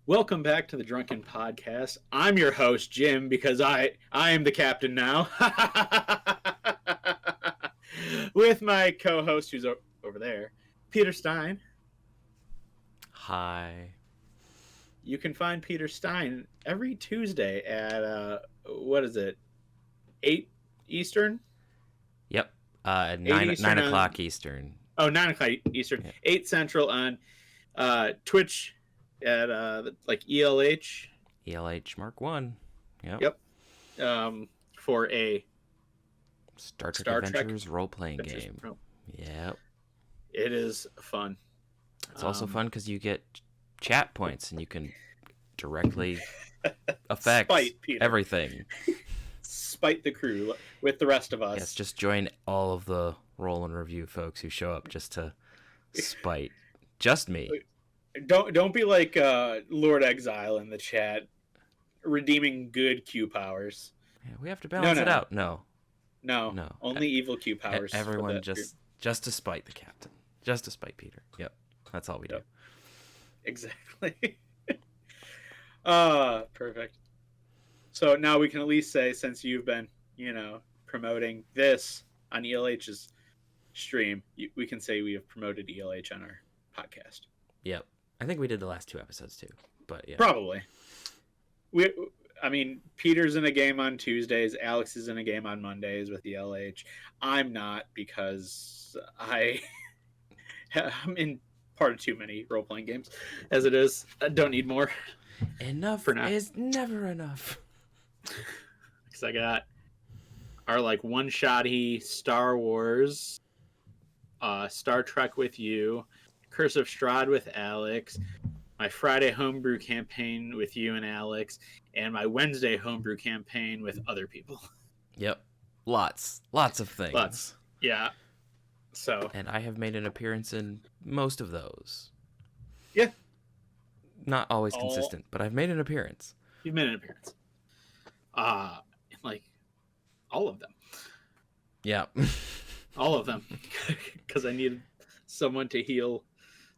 Welcome back to the Drunken Podcast. I'm your host, Jim, because I am the captain now. With my co-host, who's over there, Peter Stein. Hi. You can find Peter Stein every Tuesday at, 8 Eastern? Yep. 9 Eastern o'clock Eastern. Oh, 9 o'clock Eastern. Yeah. 8 Central on Twitch at, ELH. ELH Mark 1. Yep. For a Star Trek Star Trek Adventures role-playing game. Oh. Yep. It is fun. It's also fun because you get chat points and you can directly affect everything. Spite the crew with the rest of us. Yes, just join all of the roll and review folks who show up just to spite just me. Don't be like Lord Exile in the chat, redeeming good Q powers. Yeah, we have to balance it out. No. Only evil Q powers. Everyone just to spite the captain, just to spite Peter. Yep, that's all we do. Exactly. Perfect. So now we can at least say, since you've been, promoting this on ELH's stream, we can say we have promoted ELH on our podcast. Yep. I think we did the last 2 episodes too, but yeah. Probably. Peter's in a game on Tuesdays. Alex is in a game on Mondays with ELH. I'm not because I'm in part of too many role-playing games as it is. I don't need more. Enough for now. Is never enough. Because I got our one-shotty Star Wars, Star Trek with you, Curse of Strahd with Alex, my Friday homebrew campaign with you and Alex, and my Wednesday homebrew campaign with other people. Yep. Lots of things. Lots. Yeah. So. And I have made an appearance in most of those. Yeah. Not always consistent, but I've made an appearance. You've made an appearance. All of them. Yeah. All of them. Because I needed someone to heal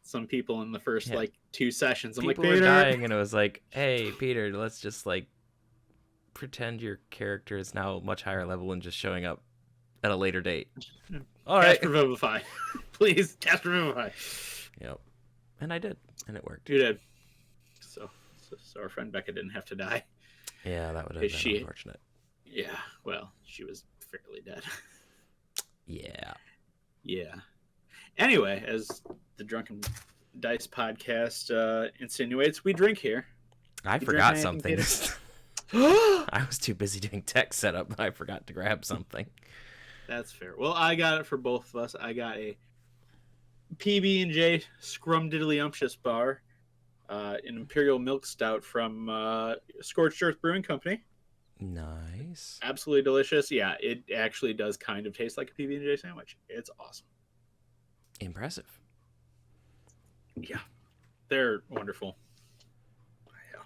some people in the first 2 sessions. People were dying, and it was like, hey, Peter, let's just pretend your character is now much higher level and just showing up at a later date. All right. Cast Revivify. Please, cast Revivify. Yep. And I did, and it worked. You did. So our friend Becca didn't have to die. Yeah, that would have been unfortunate. Yeah, well, she was fairly dead. Yeah. Yeah. Anyway, as the Drunken Dice podcast insinuates, we drink here. I forgot something. I was too busy doing tech setup. I forgot to grab something. That's fair. Well, I got it for both of us. I got a PB&J Scrumdiddlyumptious bar, an Imperial Milk Stout from Scorched Earth Brewing Company. Nice. Absolutely delicious. Yeah, it actually does kind of taste like a PB&J sandwich. It's awesome. Impressive. Yeah, they're wonderful. Yeah,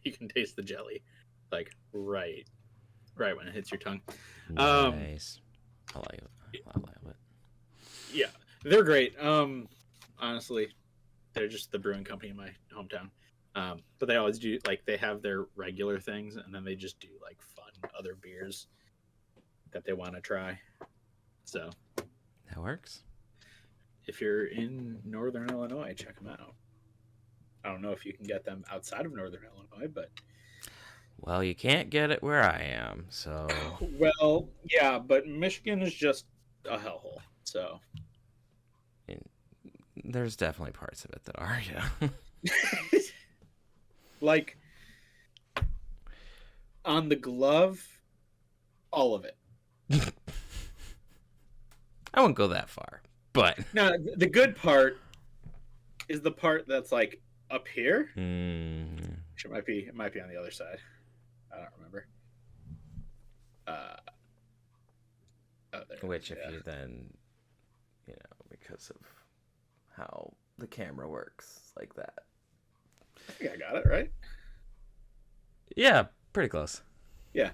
you can taste the jelly, right when it hits your tongue. Nice. I like it. Yeah, they're great. Honestly, they're just the brewing company in my hometown. But they always do they have their regular things, and then they just do fun other beers that they want to try. So that works. If you're in Northern Illinois, check them out. I don't know if you can get them outside of Northern Illinois, but... Well, you can't get it where I am, so... Well, yeah, but Michigan is just a hellhole, so... There's definitely parts of it that are, yeah. On the glove, all of it. I won't go that far. But no, the good part is the part that's up here. Which it might be on the other side. I don't remember. Which, if you then, because of how the camera works like that. I think I got it right. Yeah, pretty close. Yeah.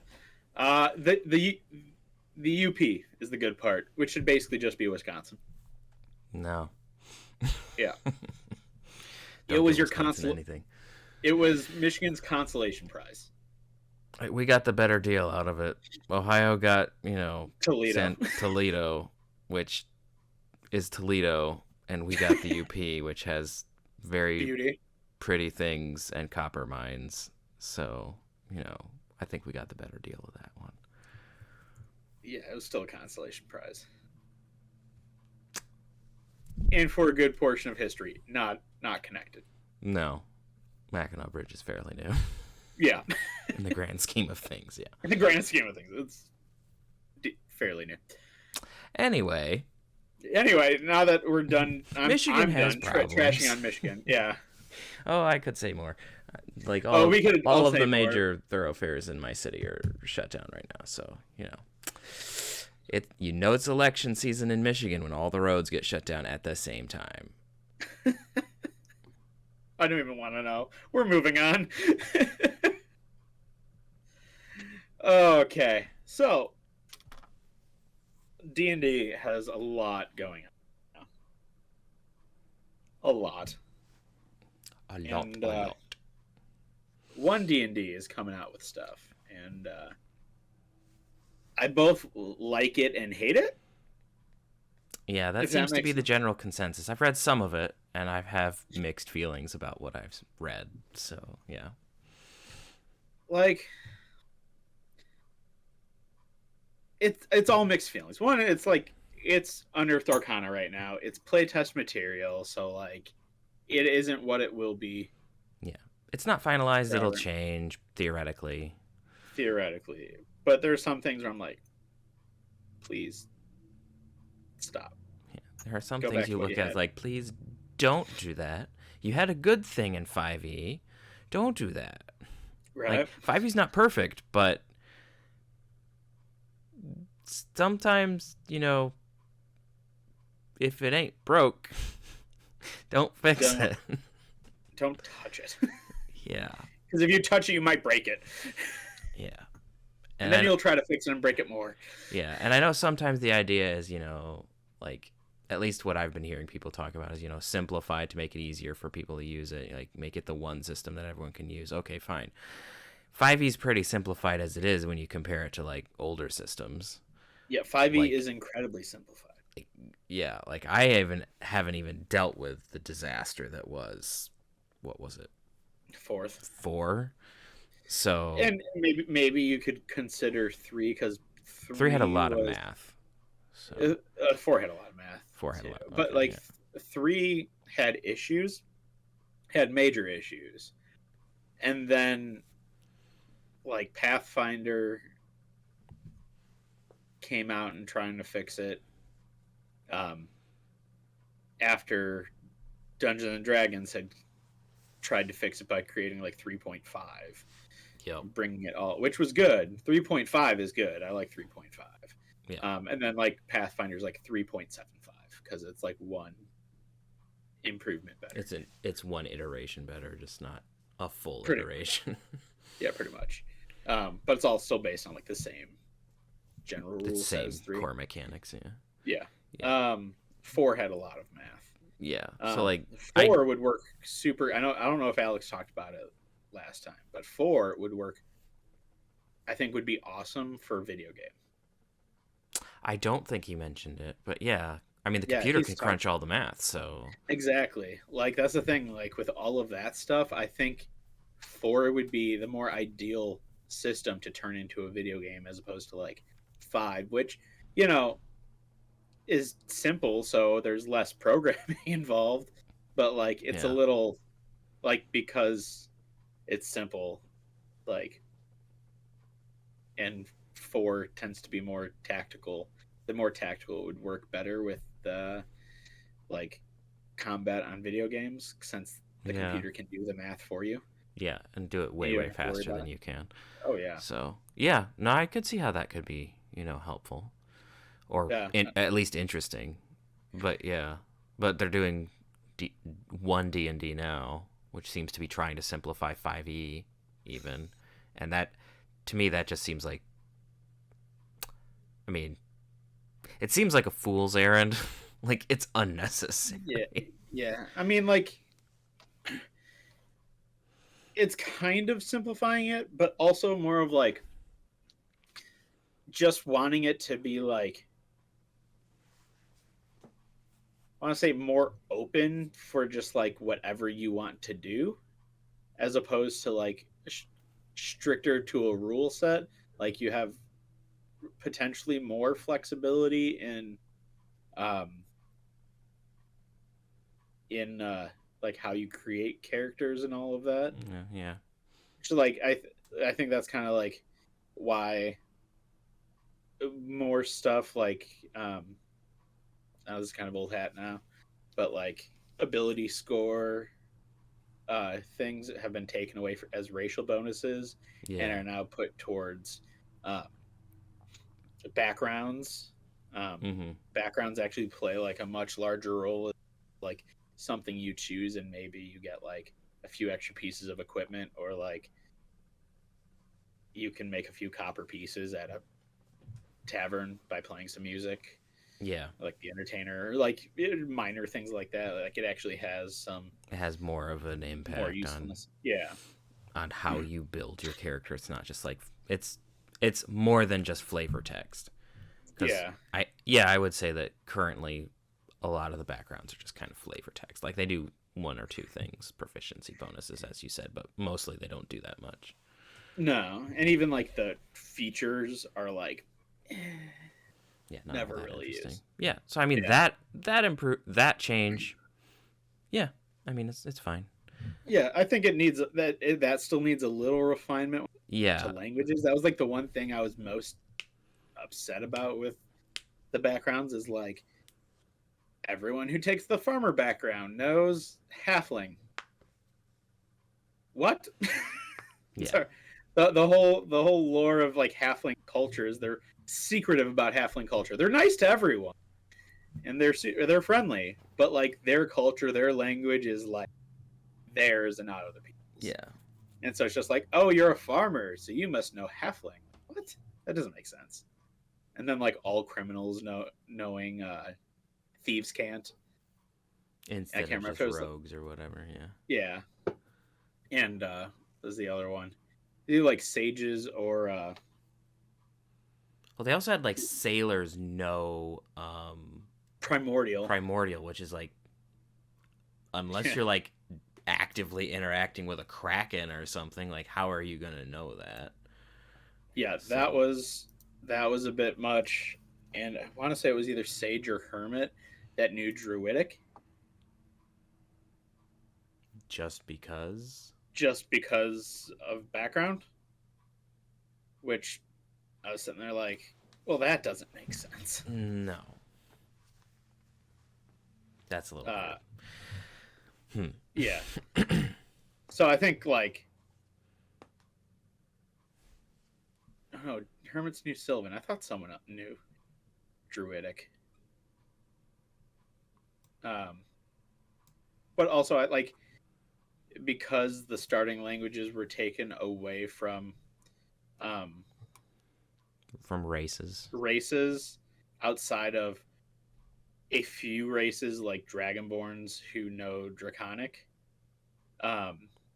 The UP is the good part, which should basically just be Wisconsin. No. Yeah. It was your anything. It was Michigan's consolation prize. We got the better deal out of it. Ohio got, Toledo, which is Toledo, and we got the UP, which has very beauty. pretty things and copper mines. So, I think we got the better deal of that one. Yeah, it was still a consolation prize. And for a good portion of history, not connected. No. Mackinac Bridge is fairly new. Yeah. In the grand scheme of things, yeah. In the grand scheme of things, it's fairly new. Anyway, now that we're done, Michigan has done problems. Trashing on Michigan. Yeah. Oh, I could say more. Like all of the major thoroughfares in my city are shut down right now. So it's election season in Michigan when all the roads get shut down at the same time. I don't even want to know. We're moving on. Okay, so D&D has a lot going on now. A lot. A lot. One D&D is coming out with stuff, and I both like it and hate it. Yeah, that seems to be the general consensus. I've read some of it, and I have mixed feelings about what I've read. So, yeah. Like, it's all mixed feelings. One, it's like, it's Unearthed Arcana right now. It's playtest material, so, like, it isn't what it will be. Yeah. It's not finalized. It'll change, theoretically. But there's some things where I'm like, please stop. Yeah. There are some things you look at like, please don't do that. You had a good thing in 5e. Don't do that. Right. Like, 5e's not perfect, but sometimes, if it ain't broke, don't fix it. Don't touch it. Yeah. Because if you touch it, you might break it. Yeah. And then you'll try to fix it and break it more. Yeah. And I know sometimes the idea is, like, at least what I've been hearing people talk about is, simplify to make it easier for people to use it. Like, make it the one system that everyone can use. Okay, fine. 5e is pretty simplified as it is when you compare it to, like, older systems. Yeah, 5e is incredibly simplified. Yeah, like, I haven't even dealt with the disaster that was, what was it? 4. So, and maybe you could consider 3 because 3 had a lot of math. So 4 had a lot of math. 4 had a lot, but like 3 had issues, had major issues, and then like Pathfinder came out and trying to fix it. After Dungeons and Dragons had tried to fix it by creating like 3.5. Yep. Bringing it all, which was good. 3.5 is good. I like 3.5. Yeah. And then like Pathfinder's like 3.75 because it's like one improvement better. It's one iteration better, just not a full iteration. Yeah, pretty much. But it's all still based on like the same general rules. Same core mechanics. Yeah. 4 had a lot of math. Yeah. So like 4 would work super. I don't know if Alex talked about it last time, but 4 would work. I think would be awesome for a video game. I don't think he mentioned it, but yeah. I mean, the computer can crunch all the math, so exactly. Like that's the thing. Like with all of that stuff, I think 4 would be the more ideal system to turn into a video game as opposed to like 5, which is simple, so there's less programming involved, but like it's a little like because it's simple, like, and 4 tends to be more tactical. The more tactical it would work better with the like combat on video games since the computer can do the math for you. Yeah, and do it way faster than you can. Oh yeah. So yeah, no, I could see how that could be helpful, or at least interesting. But yeah, but they're doing One D&D now, which seems to be trying to simplify 5e even, and that to me that just seems like, I mean, it seems like a fool's errand. Like it's unnecessary. Yeah. I mean, like it's kind of simplifying it, but also more of like just wanting it to be like, I want to say more open for just like whatever you want to do, as opposed to like stricter to a rule set. Like you have potentially more flexibility um in like how you create characters and all of that. Yeah. So like I think that's kind of like why more stuff like now this is kind of old hat now, but like ability score things have been taken away as racial bonuses and Yeah. are now put towards um, backgrounds. Backgrounds actually play like a much larger role, like something you choose, and maybe you get like a few extra pieces of equipment, or like you can make a few copper pieces at a tavern by playing some music. Yeah. Like the entertainer, or like minor things like that. Like it actually has some. It has more of an impact More usefulness. Yeah. On how you build your character. It's not just like it's more than just flavor text. Yeah. I would say that currently a lot of the backgrounds are just kind of flavor text. Like they do one or two things, proficiency bonuses, as you said, but mostly they don't do that much. No, and even like the features are like, yeah, never really used. Yeah, so I mean that change. Yeah, I mean it's fine. Yeah, I think it needs that still needs a little refinement. Yeah, to languages. That was like the one thing I was most upset about with the backgrounds is like everyone who takes the farmer background knows halfling. What? Yeah. Sorry. The whole lore of like halfling cultures, they're secretive about halfling culture. They're nice to everyone, and they're friendly, but like their culture, their language is like theirs and not other people's. Yeah. And so it's just like, oh, you're a farmer, so you must know halfling. What? That doesn't make sense. And then like all criminals knowing thieves can't. Instead of just rogues or whatever. Yeah. Yeah. And was the other one? Either like sages or well, they also had like sailors know primordial, which is like unless you're like actively interacting with a kraken or something, like how are you gonna know that? Yeah, so that was a bit much, and I want to say it was either sage or hermit that knew druidic. Just because of background, which I was sitting there like, well, that doesn't make sense. No, that's a little weird. Yeah. So I think like, I don't know, hermits knew Sylvan. I thought someone knew druidic. But also I like, because the starting languages were taken away from races outside of a few races like dragonborns who know draconic,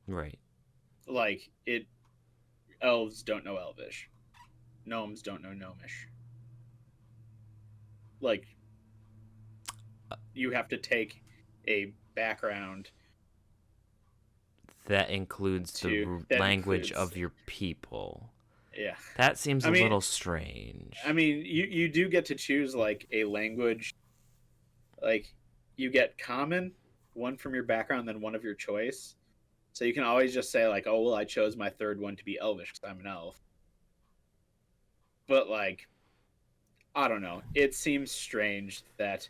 right, like elves don't know elvish, gnomes don't know gnomish. Like you have to take a background that includes the language of your people. Yeah, that seems a little strange. I mean, you do get to choose like a language. Like you get common, one from your background, then one of your choice. So you can always just say like, oh well, I chose my third one to be elvish because I'm an elf. But like, I don't know. It seems strange that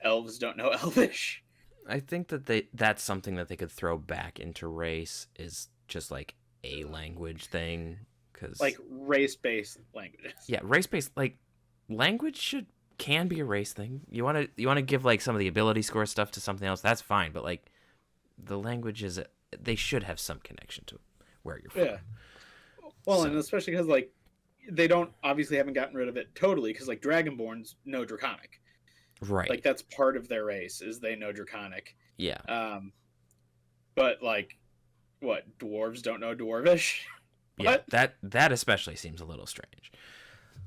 elves don't know elvish. I think that that's something that they could throw back into race, is just like a language thing, because like race-based languages. Yeah, race-based like language can be a race thing. You want to give like some of the ability score stuff to something else, that's fine, but like the languages, they should have some connection to where you're from. Yeah. Well, and especially because like they haven't gotten rid of it totally, because like dragonborns know draconic. Right. Like that's part of their race, is they know draconic. Yeah. But like what, dwarves don't know Dwarvish? Yeah, that especially seems a little strange.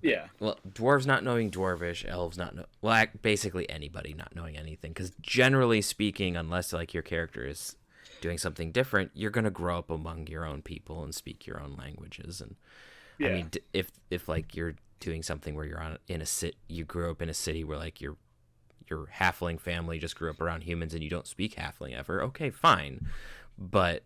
Yeah. Well, dwarves not knowing Dwarvish, elves not know. Well, basically anybody not knowing anything, because generally speaking, unless like your character is doing something different, you're gonna grow up among your own people and speak your own languages. And Yeah. I mean, if like you're doing something where you're you grew up in a city where like your halfling family just grew up around humans and you don't speak halfling ever, okay, fine, but.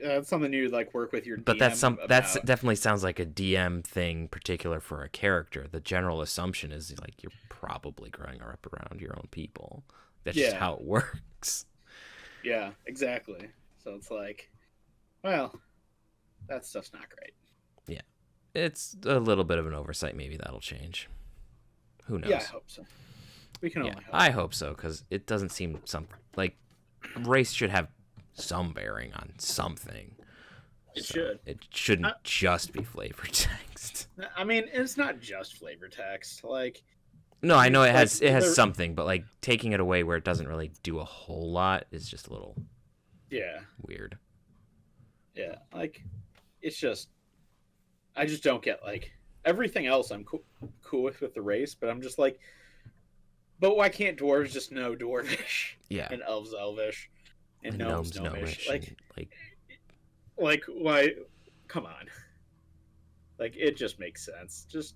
That's something you like work with your DM But that's about. definitely sounds like a DM thing, particular for a character. The general assumption is like you're probably growing up around your own people. That's just how it works. Yeah, exactly. So it's like, well, that stuff's not great. Yeah, it's a little bit of an oversight. Maybe that'll change. Who knows? Yeah, I hope so. We can only hope. I hope so, because it doesn't seem like race should have some bearing on something. It should. It shouldn't just be flavor text. I mean, it's not just flavor text. Like, no, I know it has something, but like taking it away where it doesn't really do a whole lot is just a little weird. Yeah, like it's just I just don't get like everything else I'm cool with the race, but I'm just like, but why can't dwarves just know Dwarvish? Yeah. And elves Elvish. And gnomes Gnomish. Like why? Come on. Like it just makes sense. Just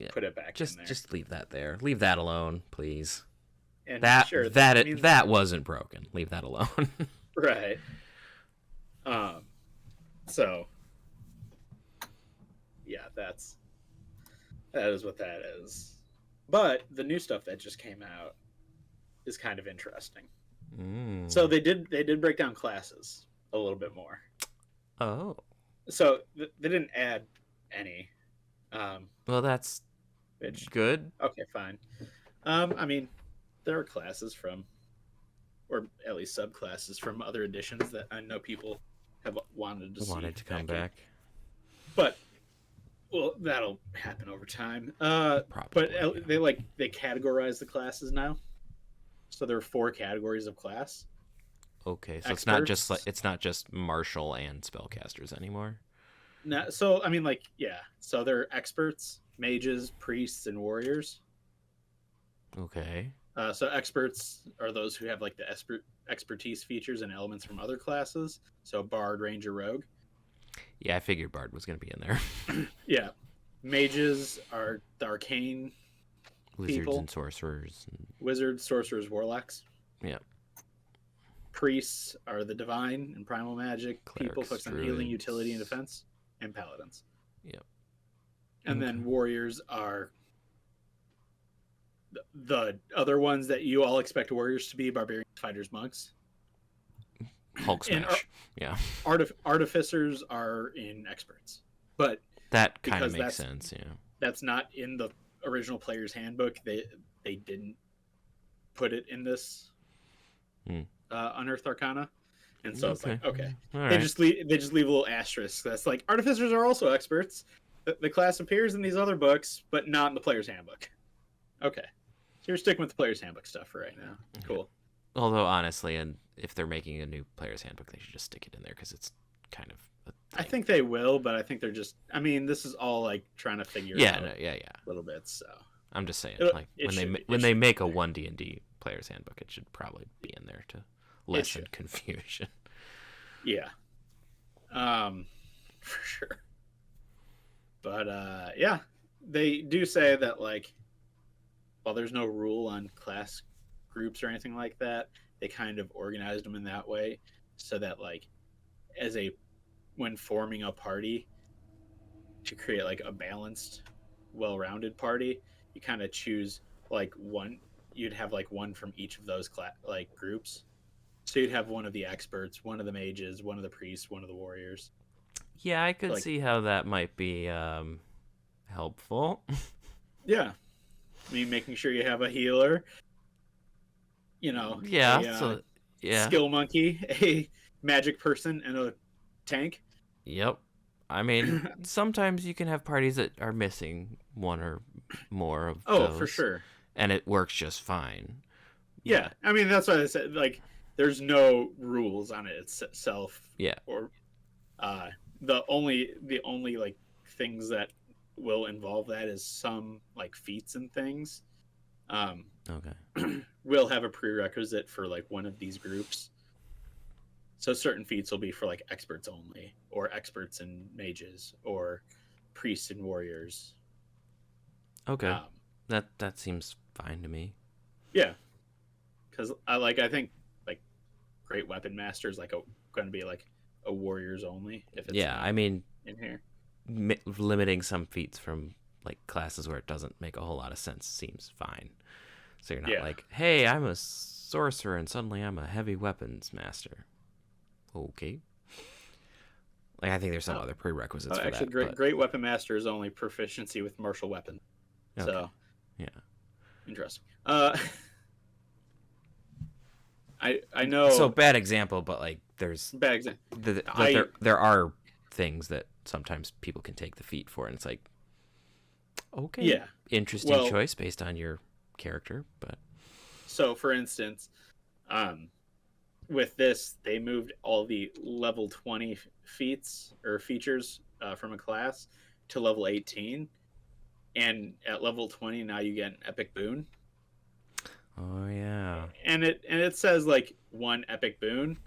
put it back in there. Just leave that there. Leave that alone, please. And that wasn't broken. Leave that alone. Right. So. Yeah, that is what that is. But the new stuff that just came out is kind of interesting. So they did break down classes a little bit more. Oh. So they didn't add any. Well, that's good. Okay, fine. I mean, there are classes from, or at least subclasses from other editions that I know people have wanted to come back. But well, that'll happen over time. Probably, but they categorize the classes now. So there are 4 categories of class. Okay, so experts. it's not just martial and spellcasters anymore. No, so I mean, so there are experts, mages, priests, and warriors. Okay. So experts are those who have like the expertise features and elements from other classes. So bard, ranger, rogue. Yeah, I figured bard was going to be in there. Yeah, mages are the arcane. Wizards and sorcerers. Wizards, sorcerers, warlocks. Yeah. Priests are the divine and primal magic. Clerics, people focused on healing, utility, and defense. And paladins. Yep. And then warriors are the other ones that you all expect warriors to be: barbarians, fighters, monks. Hulk smash. Yeah. Artificers are in experts. But that kind of makes sense, yeah. That's not in the original player's handbook. They didn't put it in this Unearthed Arcana, and so it's like okay, they just leave a little asterisk that's like artificers are also experts. The class appears in these other books, but not in the player's handbook. Okay, so you're sticking with the player's handbook stuff for right now. Cool. Although honestly, and if they're making a new player's handbook, they should just stick it in there because it's kind of. I think they will, but I think they're just. I mean, this is all like trying to figure it out. Yeah. A little bit. So I'm just saying, when they make a 1D&D player's handbook, it should probably be in there to lessen confusion. Yeah. For sure. But they do say that like, while there's no rule on class groups or anything like that, they kind of organized them in that way so that like, when forming a party to create like a balanced, well-rounded party, you kind of choose like one. You'd have like one from each of those groups. So you'd have one of the experts, one of the mages, one of the priests, one of the warriors. Yeah, I could see how that might be helpful. Yeah. I mean, making sure you have a healer, skill monkey, a magic person, and a tank. Yep. I mean, sometimes you can have parties that are missing one or more of those. Oh, for sure. And it works just fine. Yeah. I mean, that's why I said, like, there's no rules on it itself. Yeah. Or The only like things that will involve that is some like feats and things. Okay. Will have a prerequisite for like one of these groups. So certain feats will be for like experts only, or experts and mages, or priests and warriors. Okay. That seems fine to me. Yeah, because I think like great weapon master is like going to be like a warriors only if it's Yeah, not I mean, in here. limiting some feats from like classes where it doesn't make a whole lot of sense seems fine. So you're not like, hey, I'm a sorcerer and suddenly I'm a heavy weapons master. Okay. Like I think there's some other prerequisites for actually, that. great weapon master is only proficiency with martial weapon. Okay. So yeah, interesting. I know. So bad example, but like there's bad example. There are things that sometimes people can take the feat for, and it's like, okay, yeah, interesting choice based on your character, but so for instance, with this they moved all the level 20 feats or features from a class to level 18, and at level 20 now you get an epic boon. Oh yeah. And it says like one epic boon.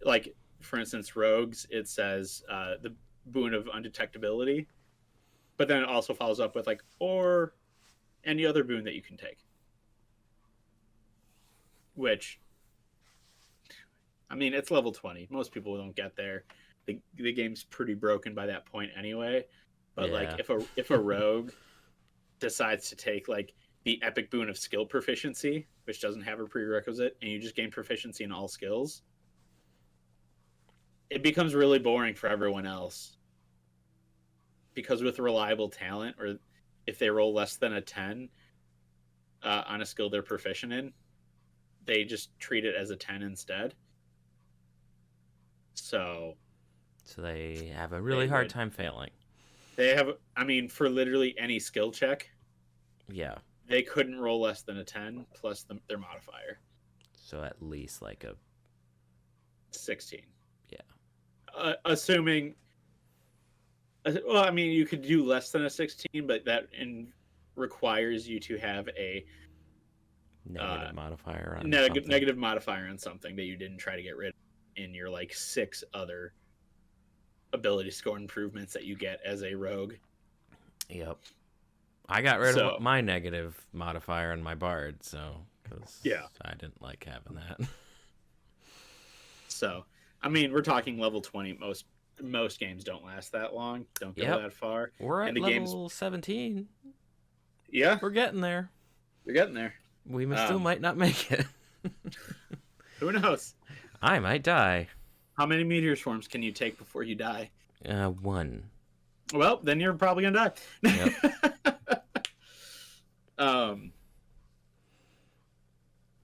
Like for instance, rogues, it says the boon of undetectability, but then it also follows up with like or any other boon that you can take. Which, I mean, it's level 20. Most people don't get there. The game's pretty broken by that point anyway. But like if a rogue decides to take like the epic boon of skill proficiency, which doesn't have a prerequisite, and you just gain proficiency in all skills, it becomes really boring for everyone else. Because with reliable talent, or if they roll less than a 10 on a skill they're proficient in, they just treat it as a 10 instead. So they have a really hard time failing. They have, I mean, for literally any skill check. Yeah. They couldn't roll less than a 10 plus their modifier. So at least like a 16. Yeah. Assuming, well, I mean, you could do less than a 16, but that requires you to have a negative modifier on negative modifier on something that you didn't try to get rid of in your like 6 other ability score improvements that you get as a rogue. Yep. I got rid of my negative modifier on my bard, so because I didn't like having that. So, I mean, we're talking level 20. Most games don't last that long. Don't go that far. We're at level 17. Yeah, we're getting there. We're getting there. We still might not make it. Who knows? I might die. How many meteor swarms can you take before you die? 1. Well, then you're probably gonna die. Yep.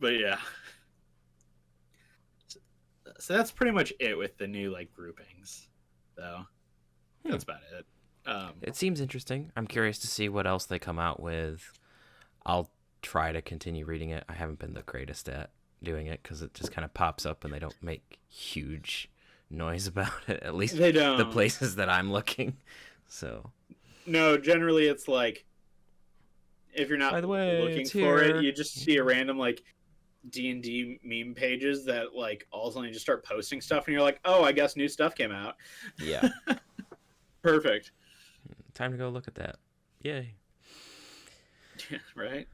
But yeah. So that's pretty much it with the new like groupings, though. That's about it. It seems interesting. I'm curious to see what else they come out with. I'll try to continue reading it. I haven't been the greatest at doing it because it just kind of pops up and they don't make huge noise about it. At least they don't. The places that I'm looking. So no, generally it's like if you're not looking for it, you just see a random like D&D meme pages that like all of a sudden just start posting stuff and you're like, oh, I guess new stuff came out. Yeah. Perfect. Time to go look at that. Yay. Yeah, right.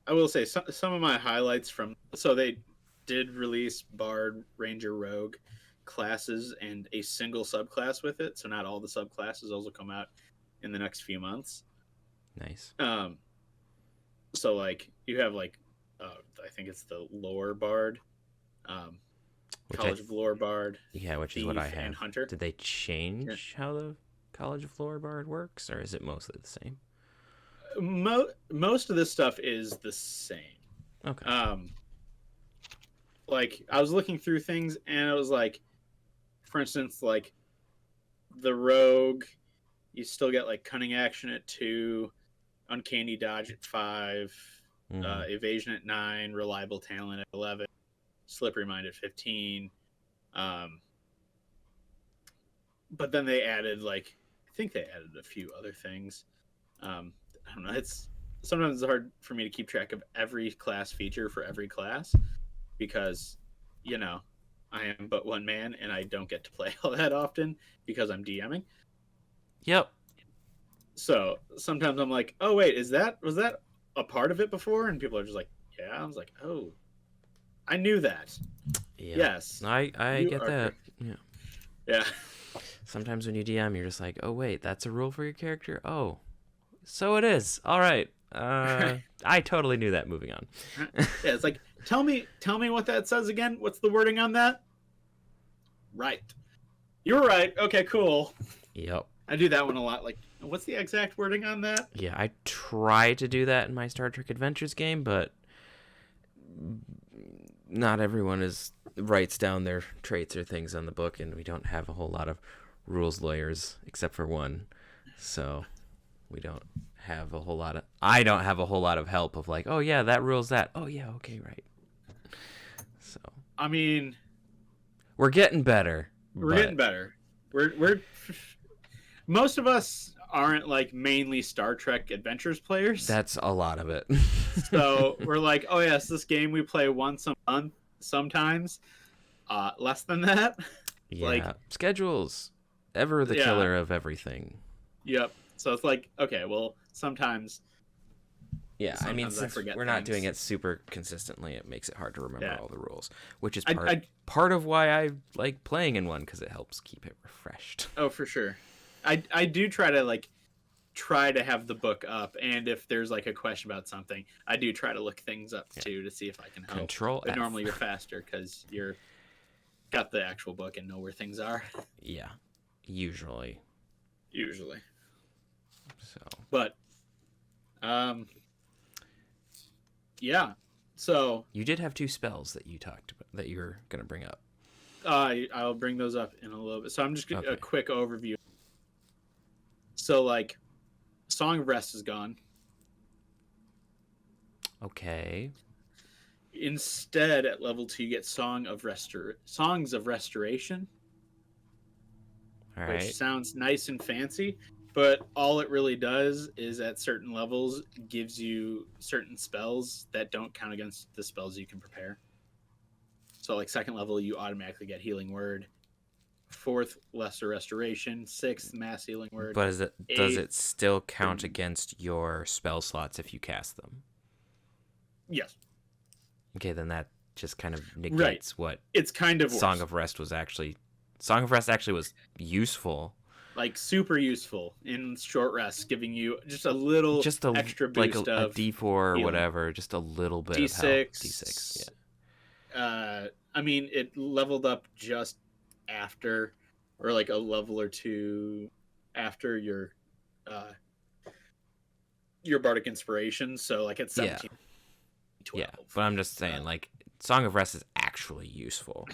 I will say some of my highlights so they did release Bard, Ranger, Rogue classes and a single subclass with it. So not all the subclasses. Those will come out in the next few months. Nice. So like you have like I think it's the Lore Bard, College of Lore Bard. Yeah, which is what I have. And Hunter. Did they change how the College of Lore Bard works, or is it mostly the same? Most of this stuff is the same. Okay. Like I was looking through things and it was like, for instance, like the Rogue, you still get like Cunning Action at 2, Uncanny Dodge at 5, Evasion at 9, Reliable Talent at 11, Slippery Mind at 15, But then they added I think they added a few other things. I don't know. It's sometimes it's hard for me to keep track of every class feature for every class because, I am but one man and I don't get to play all that often because I'm DMing. Yep. So sometimes I'm like, oh wait, was that a part of it before? And people are just like, yeah. I was like, oh, I knew that. Yeah. Yes. I get that. Yeah. Yeah. Sometimes when you DM, you're just like, oh wait, that's a rule for your character? Oh, so it is. All right. I totally knew that. Moving on. Yeah, it's like, tell me what that says again. What's the wording on that? Right. You were right. Okay, cool. Yep. I do that one a lot. Like, what's the exact wording on that? Yeah, I try to do that in my Star Trek Adventures game, but not everyone writes down their traits or things on the book, and we don't have a whole lot of rules lawyers except for one. So we don't have a whole lot of... I don't have a whole lot of help of like, oh yeah, that rule's that. Oh yeah, okay, right. So I mean, we're getting better. We're getting better. We're most of us aren't mainly Star Trek Adventures players. That's a lot of it. So we're like, oh yes, this game we play once a month sometimes. Less than that. Yeah. Schedules. Ever the killer of everything. Yep. So it's like, okay, well, sometimes. Yeah, I mean, since we're not doing it super consistently, it makes it hard to remember all the rules, which is part of why I like playing in one, because it helps keep it refreshed. Oh, for sure. I do try to have the book up, and if there's a question about something, I do try to look things up too to see if I can help. Control but F. Normally you're faster because you're got the actual book and know where things are. Yeah, usually. So. But, yeah. So you did have 2 spells that you talked about that you're gonna bring up. I'll bring those up in a little bit. So I'm just gonna a quick overview. So Song of Rest is gone. Okay. Instead, at level 2, you get Songs of Restoration. All right. Which sounds nice and fancy, but all it really does is at certain levels gives you certain spells that don't count against the spells you can prepare. So 2nd level, you automatically get Healing Word. 4th, Lesser Restoration. 6th, Mass Healing Word. But does it still count against your spell slots if you cast them? Yes. Okay, then that just kind of negates what it's kind of Song of Rest was actually. Song of Rest actually was useful. Super useful in short rests, giving you just a little extra boost a D4 or whatever, just a little bit D6, of help. D6, yeah. I mean, it leveled up just after, or a level or 2 after your Bardic Inspiration, so at 17, 12. Yeah, but I'm just saying, Song of Rest is actually useful.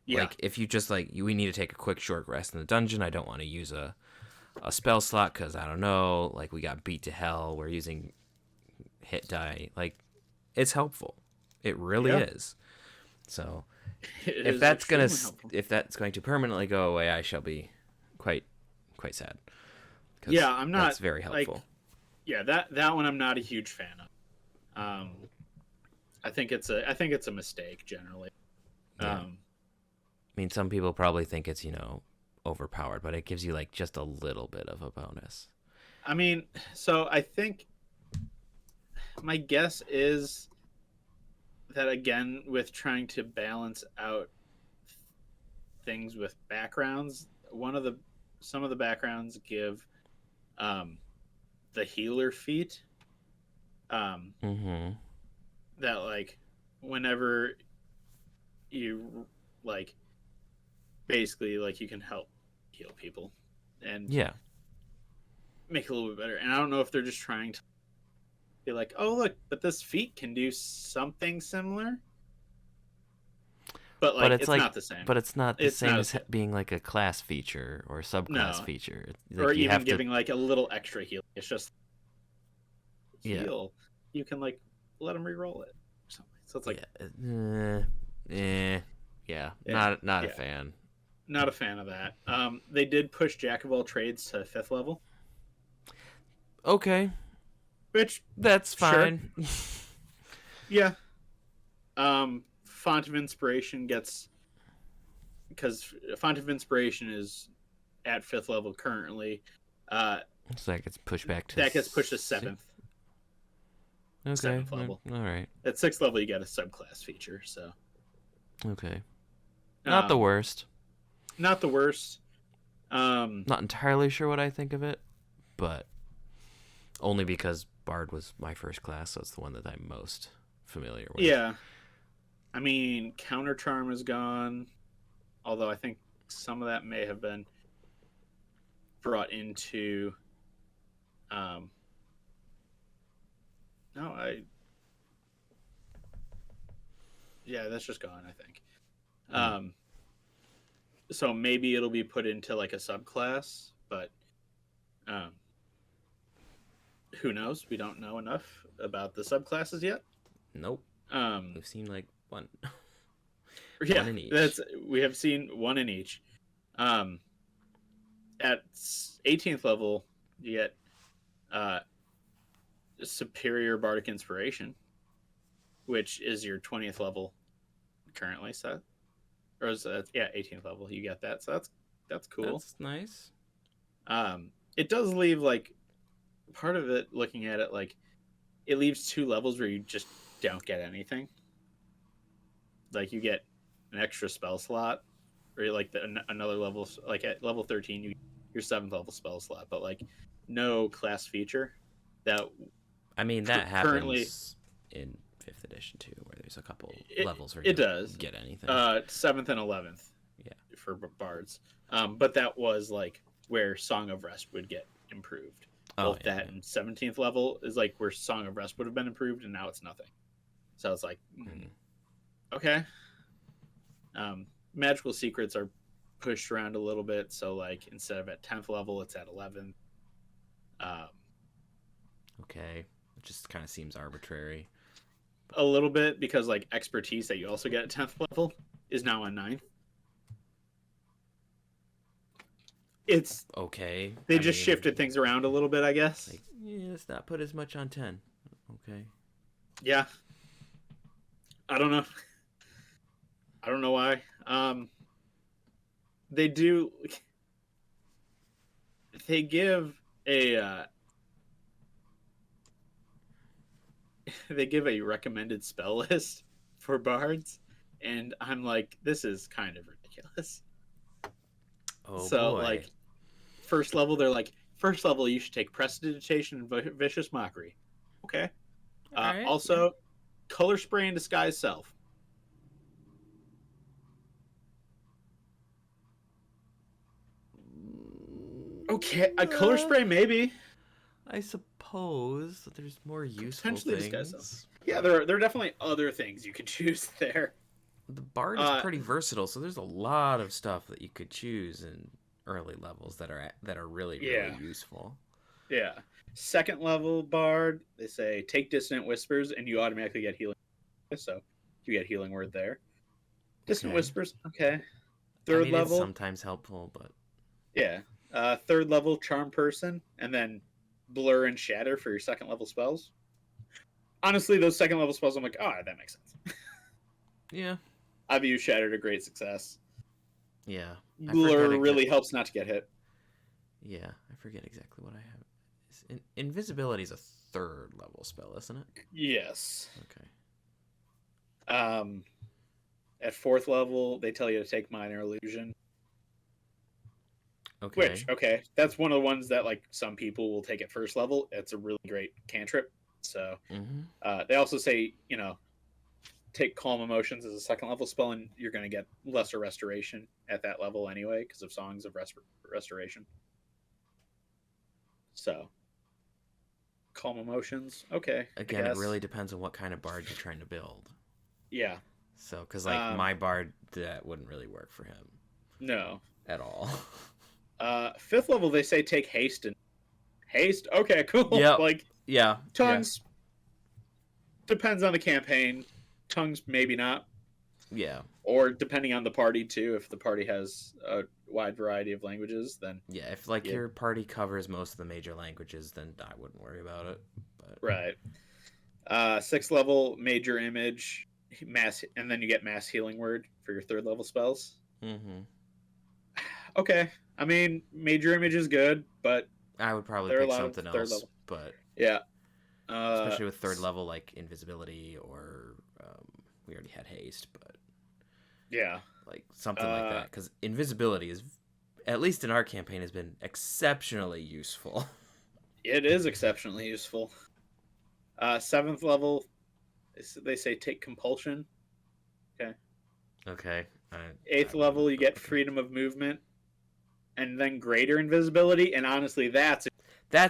Yeah. If you just we need to take a quick short rest in the dungeon, I don't want to use a spell slot because I don't know, we got beat to hell, we're using hit die, it's helpful. It really is. So if that's going to permanently go away, I shall be quite sad. Yeah, I'm not. That's very helpful. That one I'm not a huge fan of. I think it's a mistake generally. Yeah. I mean, some people probably think it's, overpowered, but it gives you just a little bit of a bonus. I mean, so I think my guess is that, again, with trying to balance out things with backgrounds, some of the backgrounds give the healer feat. Mm-hmm. That whenever you basically you can help heal people and make it a little bit better. And I don't know if they're just trying to be oh look, but this feat can do something similar, but it's not the same. But it's not the same as being a class feature or subclass feature, or even giving a little extra heal. It's just heal. You can let them re-roll it or something. So it's Yeah, Yeah. not a fan. Not a fan of that. They did push Jack of all trades to 5th level. Okay. Which, that's sure. fine. Yeah. Font of Inspiration gets... Because Font of Inspiration is at 5th level currently. So that gets pushed back to... That gets pushed to 7th. Okay. 7th level. All right. At 6th level, you get a subclass feature, so... Okay. Not the worst. Not the worst. Not entirely sure what I think of it, but only because Bard was my first class, so it's the one that I'm most familiar with. Yeah. I mean, Counter Charm is gone, although I think some of that may have been brought into... Yeah, that's just gone, I think. So maybe it'll be put into like a subclass, but who knows? We don't know enough about the subclasses yet. Nope. We've seen like one. Yeah, one in each. We have seen one in each. At 18th level, you get Superior Bardic Inspiration, which is your 20th level currently set. Or is that, 18th level. You get that, so that's cool. That's nice. It does leave like part of it. Looking at it, like it leaves 2 levels where you just don't get anything. Like you get an extra spell slot, or like another level. Like at level 13, your 7th level spell slot, but like no class feature. That I mean that currently happens in 5th edition too, where there's a couple levels where you don't get anything. 7th and 11th, for bards. But that was like where Song of Rest would get improved. Both that and 17th level is like where Song of Rest would have been improved, and now it's nothing. So it's like, okay. Magical secrets are pushed around a little bit, so like instead of at 10th level, it's at 11th. Okay, it just kind of seems arbitrary. A little bit, because like expertise that you also get at 10th level is now on 9th. It's okay. They just shifted things around a little bit, I guess. Like, let's not put as much on 10. Okay. Yeah. I don't know. I don't know why. They do. They give a. They give a recommended spell list for bards, and I'm like, this is kind of ridiculous. Oh, so boy. Like, first level, they're like, first level, you should take Prestidigitation and Vicious Mockery. Okay. Right. Also, Color Spray and Disguise Self. Okay, a Color Spray maybe. I suppose that there's more useful Potentially things. Disguise Self. Yeah, there are definitely other things you could choose there. The Bard is pretty versatile, so there's a lot of stuff that you could choose in early levels that are really useful. Yeah. 2nd level Bard, they say take Dissonant Whispers and you automatically get healing. So you get Healing Word there. Dissonant Whispers, okay. 3rd level, it's sometimes helpful, but yeah. 3rd level Charm Person, and then Blur and Shatter for your 2nd level spells. Honestly, those 2nd level spells, I'm like, that makes sense. Yeah. I've used Shatter to great success. Yeah. Blur really helps not to get hit. Yeah, I forget exactly what I have. Invisibility is a 3rd level spell, isn't it? Yes. Okay. At 4th level, they tell you to take Minor Illusion. Okay. Which, that's one of the ones that like some people will take at 1st level. It's a really great cantrip. So they also say, take Calm Emotions as a 2nd level spell, and you're going to get lesser restoration at that level anyway because of Songs of Restoration. So, Calm Emotions, okay. Again, it really depends on what kind of Bard you're trying to build. Yeah. So, because like my Bard, that wouldn't really work for him. No. At all. 5th level, they say take Haste. And Haste? Okay, cool. Yep. Like, yeah. Tongues, depends on the campaign. Tongues, maybe not. Yeah. Or depending on the party too, if the party has a wide variety of languages, then yeah, if like your party covers most of the major languages, then I wouldn't worry about it. But right. 6th level major image mass, and then you get mass healing word for your 3rd level spells. Okay, I mean major image is good, but I would probably there are a pick lot of something 3rd else. level. But Yeah, especially with 3rd level like invisibility or we already had haste, but yeah, like something like that, because invisibility is, at least in our campaign, has been exceptionally useful. It is exceptionally useful. 7th level, they say take compulsion. Okay. Okay. 8th level, you get freedom of movement, and then greater invisibility. And honestly, that's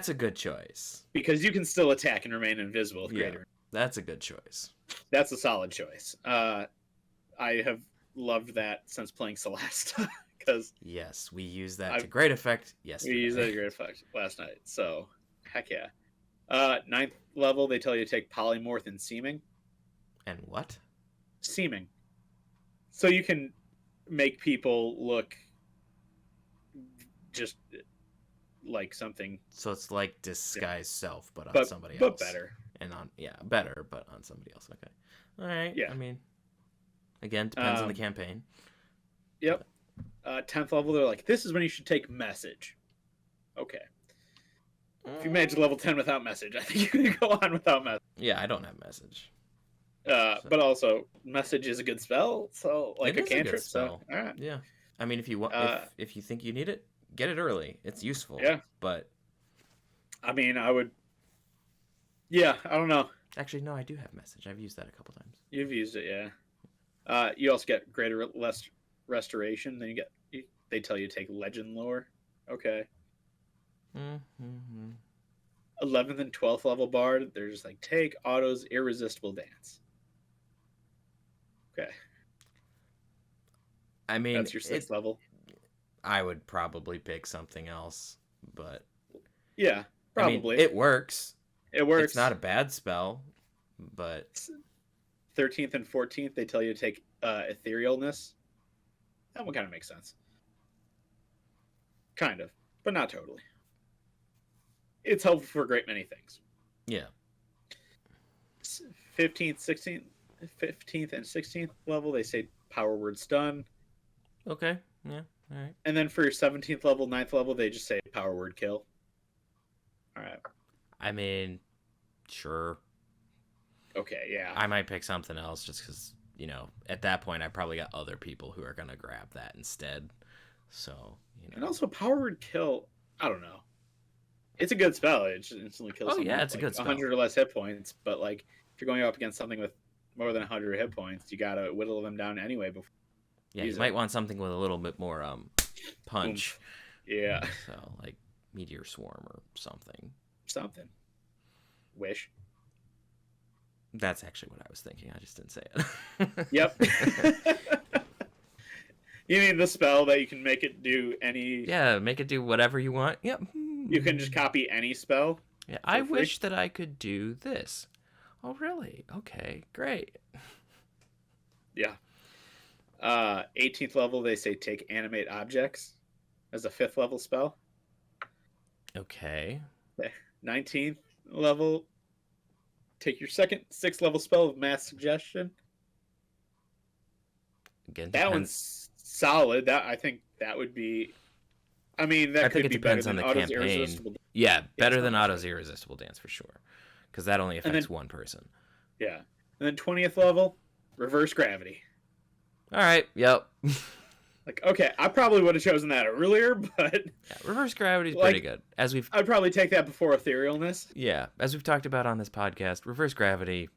a good choice, because you can still attack and remain invisible with greater. That's a good choice. That's a solid choice. I have loved that since playing Celeste. Because yes, we use that to great effect yesterday. We used that to great effect last night. So, heck yeah. 9th level, they tell you to take polymorph and seeming. And what? Seeming. So you can make people look just like something. So it's like disguise self, but on somebody else. But better. And better, but on somebody else. Okay. All right. Yeah. I mean, again, depends on the campaign. Yep. 10th level, they're like, this is when you should take message. Okay. If you manage level 10 without message, I think you can go on without message. Yeah, I don't have message. But also, message is a good spell, so like a cantrip spell. So, all right. Yeah. I mean, if you want, if you think you need it, get it early. It's useful. Yeah. But I mean, I would. Yeah, I don't know. Actually, no, I do have message. I've used that a couple times. You've used it, yeah. You also get greater restoration. Then they tell you to take legend lore. Okay. 11th and 12th level bard. They're just like, take Otto's irresistible dance. Okay. I mean, that's your 6th level. I would probably pick something else, but yeah, probably. I mean, it works. It works. It's not a bad spell, but 13th and 14th, they tell you to take etherealness. That one kind of makes sense. Kind of, but not totally. It's helpful for a great many things. Yeah. 15th and 16th level, they say power word stun. Okay. Yeah. All right. And then for your 17th level, 9th level, they just say power word kill. All right. I mean, sure. Okay, yeah. I might pick something else just because, at that point, I probably got other people who are going to grab that instead. So, And also, power word kill, I don't know. It's a good spell. It just instantly kills something yeah, it's with, a good spell. 100 or less hit points. But, like, if you're going up against something with more than 100 hit points, you got to whittle them down anyway. Before you might want something with a little bit more punch. Yeah. So, like, Meteor Swarm or something. Something. Wish. That's actually what I was thinking. I just didn't say it. Yep. You mean the spell that you can make it do any... Yeah, make it do whatever you want. Yep. You can just copy any spell? Yeah, I wish that I could do this. Oh, really? Okay, great. Yeah. 18th level, they say take animate objects as a 5th level spell. Okay. 19th level, take your 6th level spell of mass suggestion. Again, that one's solid. I think that would be. I mean, that could be better than Otto's irresistible dance. Yeah, better than Otto's irresistible dance for sure, because that only affects one person. Yeah, and then 20th level, reverse gravity. All right. Yep. Like, okay, I probably would have chosen that earlier, but reverse gravity is pretty good. I'd probably take that before etherealness. Yeah, as we've talked about on this podcast, reverse gravity,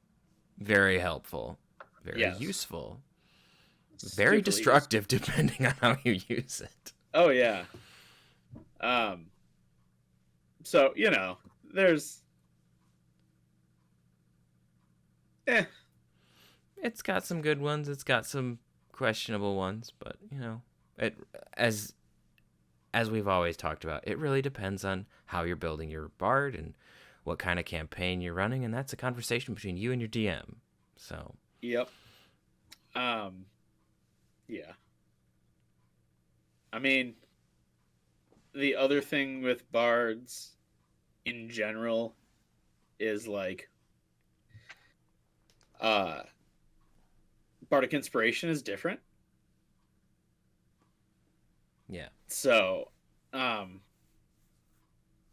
very helpful, very useful, very destructive depending on how you use it. Oh yeah. So there's. It's got some good ones. It's got some questionable ones, but it as we've always talked about, it really depends on how you're building your bard and what kind of campaign you're running, and that's a conversation between you and your DM. So yep. Yeah. I mean, the other thing with bards in general is like uh bardic inspiration is different. Yeah. So,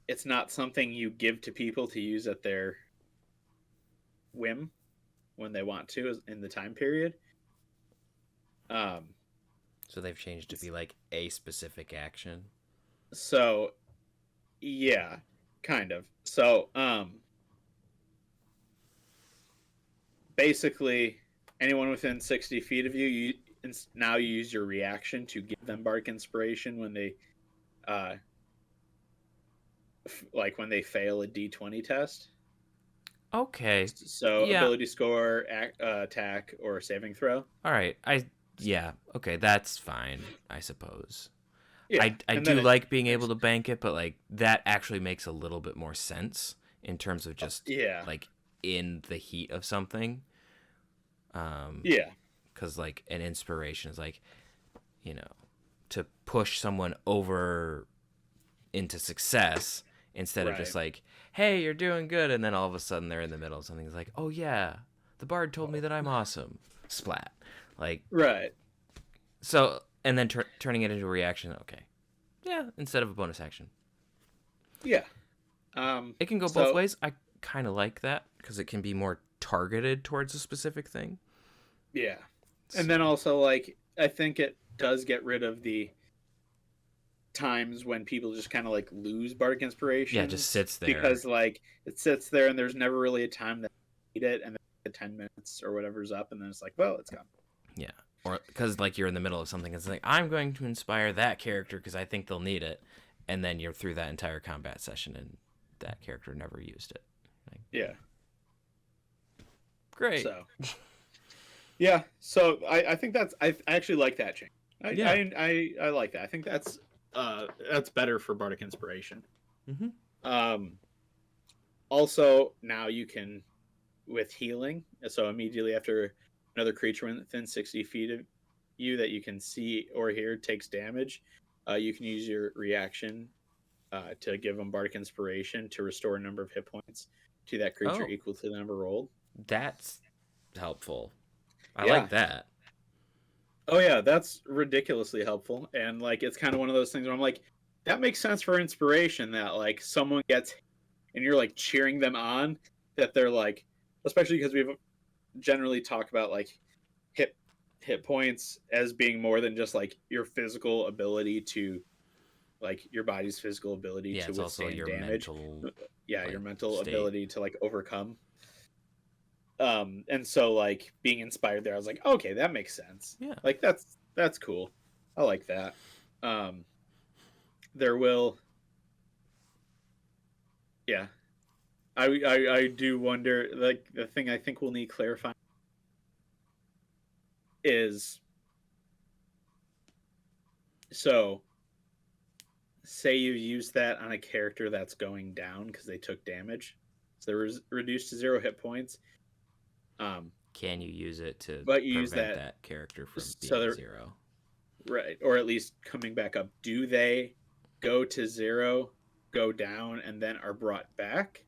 it's not something you give to people to use at their whim when they want to in the time period. Um, So they've changed to be like a specific action. so yeah, kind of. So, basically, anyone within 60 feet of you, now you use your reaction to give them bardic inspiration when they, uh, like when they fail a D20 test. Okay. So Yeah. ability score, attack, or saving throw. All right. Yeah. Okay, that's fine, I suppose. Yeah, I and do then like being able to bank it, but like that actually makes a little bit more sense in terms of just yeah, like in the heat of something. yeah, Because like an inspiration is like, you know, to push someone over into success instead of just right, like, hey, you're doing good, and then all of a sudden they're in the middle of something. It's like, oh yeah, the bard told me that I'm awesome. Splat. Like, right. so, and then turning it into a reaction. Okay, yeah, instead of a bonus action. Yeah. It can go both So ways. I kind of like that because it can be more targeted towards a specific thing. yeah, and So, then also like I think it does get rid of the times when people just kind of like lose bardic yeah, it just inspirations sits there. because like it sits there and there's never really a time that you need it, and then the 10 minutes or whatever's up, and then it's like, well, it's gone. Yeah. Or because like you're in the middle of something, it's like I'm going to inspire that character because I think they'll need it, and then you're through that entire combat session and that character never used it. Like, Yeah. great. So yeah, so I think I actually like that change. Yeah. I like that. I think that's better for bardic inspiration. Mm-hmm. Also, now you can with healing. So immediately after another creature within 60 feet of you that you can see or hear takes damage, you can use your reaction to give them bardic inspiration to restore a number of hit points to that creature Oh, equal to the number rolled. that's helpful. I Yeah. like that. Oh yeah, that's ridiculously helpful. And like it's kind of one of those things where I'm like, that makes sense for inspiration that like someone gets and you're like cheering them on, that they're like, especially because we've generally talked about like hit points as being more than just like your physical ability to like your body's physical ability Yeah, to it's also withstand your damage. mental Yeah, your like mental state. ability to like overcome. And so like being inspired there, I was like, okay, that makes sense. Yeah. Like that's cool. I like that. Um, there will, yeah. I do wonder. Like the thing I think we'll need clarifying is so. Say you use that on a character that's going down because they took damage, so they're reduced to 0 hit points. Can you use it to But you use prevent that that character from so being at they're 0? right, or at least coming back up. Do they go to 0, go down, and then are brought back?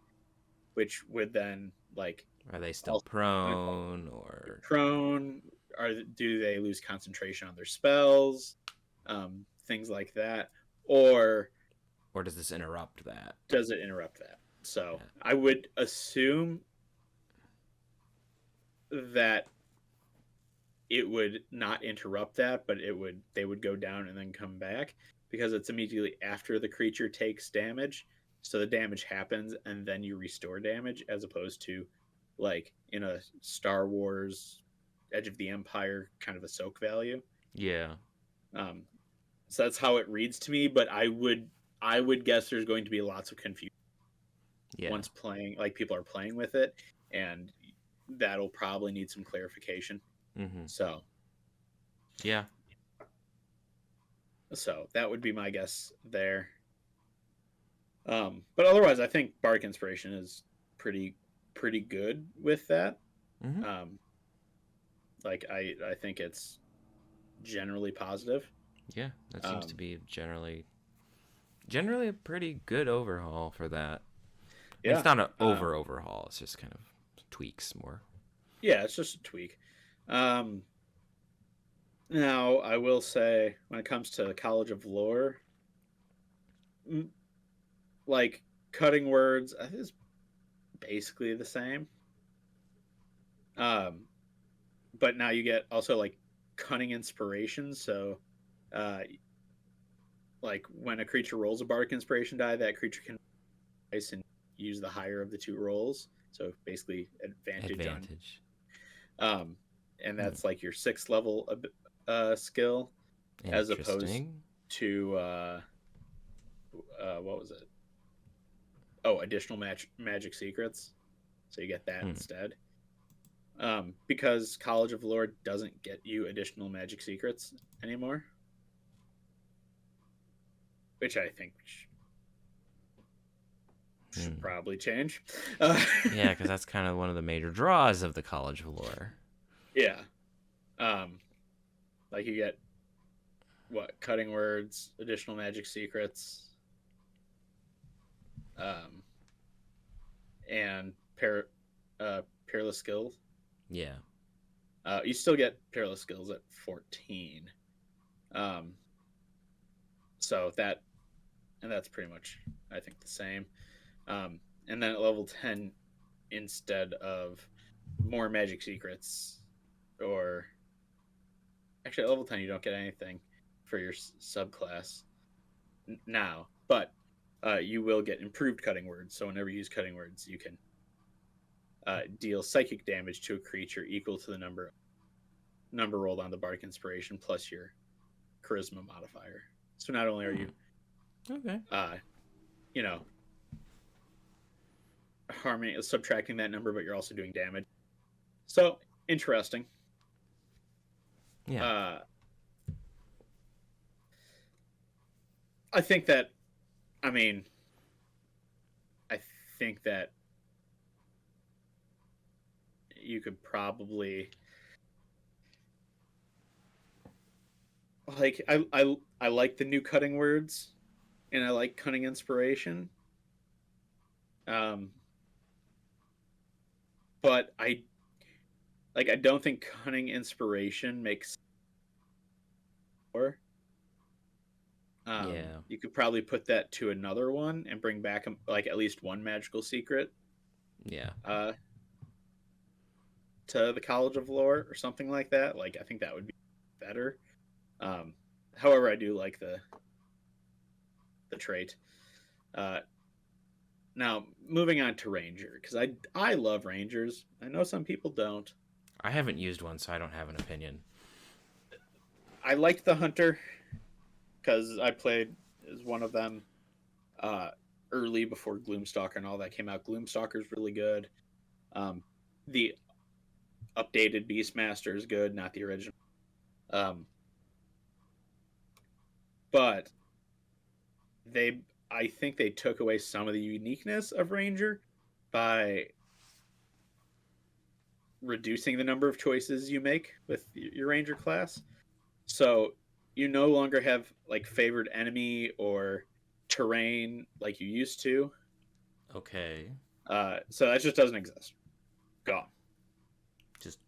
Which would then like Are they still also prone or prone? Do they lose concentration on their spells? Things like that, or does this interrupt that? does it interrupt that? So Yeah. I would assume that it would not interrupt that, but they would go down and then come back because it's immediately after the creature takes damage. So the damage happens and then you restore damage, as opposed to like in a Star Wars Edge of the Empire kind of a soak value. Yeah. Um, so that's how it reads to me, but I would guess there's going to be lots of confusion Yeah. once playing, like people are playing with it, and that'll probably need some clarification. Mm-hmm. So Yeah. that would be my guess there. But otherwise, I think Bardic Inspiration is pretty good with that. Mm-hmm. Like I think it's generally positive. Yeah, that seems to be generally a pretty good overhaul for that. I mean, Yeah. it's not an overhaul. It's just kind of tweaks more. Yeah, it's just a tweak. Now, I will say, when it comes to College of Lore, like cutting words, I think is basically the same. But now you get also like cunning inspiration. So, like when a creature rolls a bardic inspiration die, that creature can dice and use the higher of the two rolls. So basically, advantage. And that's like your 6th level skill, as opposed to what was it? Oh, additional magic secrets. So you get that instead. Because College of Lore doesn't get you additional magic secrets anymore, which I think should probably change. Yeah, because that's kind of one of the major draws of the College of Lore. Yeah. Like you get cutting words, additional magic secrets, and peerless skills. Yeah. You still get peerless skills at 14. So that's pretty much, I think, the same. And then at level 10, instead of more magic secrets, or actually at level 10 you don't get anything for your subclass now, but you will get improved cutting words. So whenever you use cutting words, you can deal psychic damage to a creature equal to the number rolled on the bardic inspiration plus your charisma modifier. So not only are you subtracting that number, but you're also doing damage. So interesting. Yeah. I think that you could probably like I like the new cutting words, and I like cunning inspiration. But I don't think cunning inspiration makes more. You could probably put that to another one and bring back like at least one magical secret. Yeah. To the College of Lore or something like that. Like I think that would be better. However, I do like the trait. Now moving on to Ranger, because I love Rangers. I know some people don't. I haven't used one, so I don't have an opinion. I liked the Hunter because I played as one of them early before Gloomstalker and all that came out. Gloomstalker's really good. The updated Beastmaster is good, not the original. But I think they took away some of the uniqueness of Ranger by reducing the number of choices you make with your Ranger class. So you no longer have like favored enemy or terrain like you used to. Okay. So that just doesn't exist. Gone. Just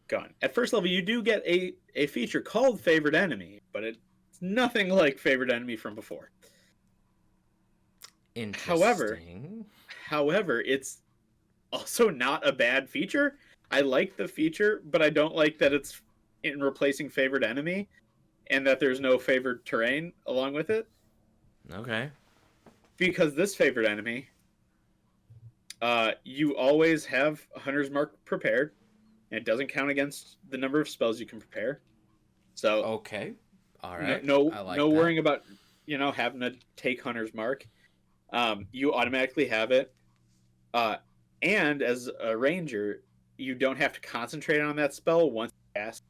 gone. At first level, you do get a feature called favored enemy, but it's nothing like favored enemy from before. Interesting. However, it's also not a bad feature. I like the feature, but I don't like that it's in replacing favored enemy and that there's no favored terrain along with it. Okay. Because this favored enemy, you always have Hunter's Mark prepared, and it doesn't count against the number of spells you can prepare. So okay, all right. No worrying about having to take Hunter's Mark. You automatically have it, and as a Ranger, you don't have to concentrate on that spell once you cast.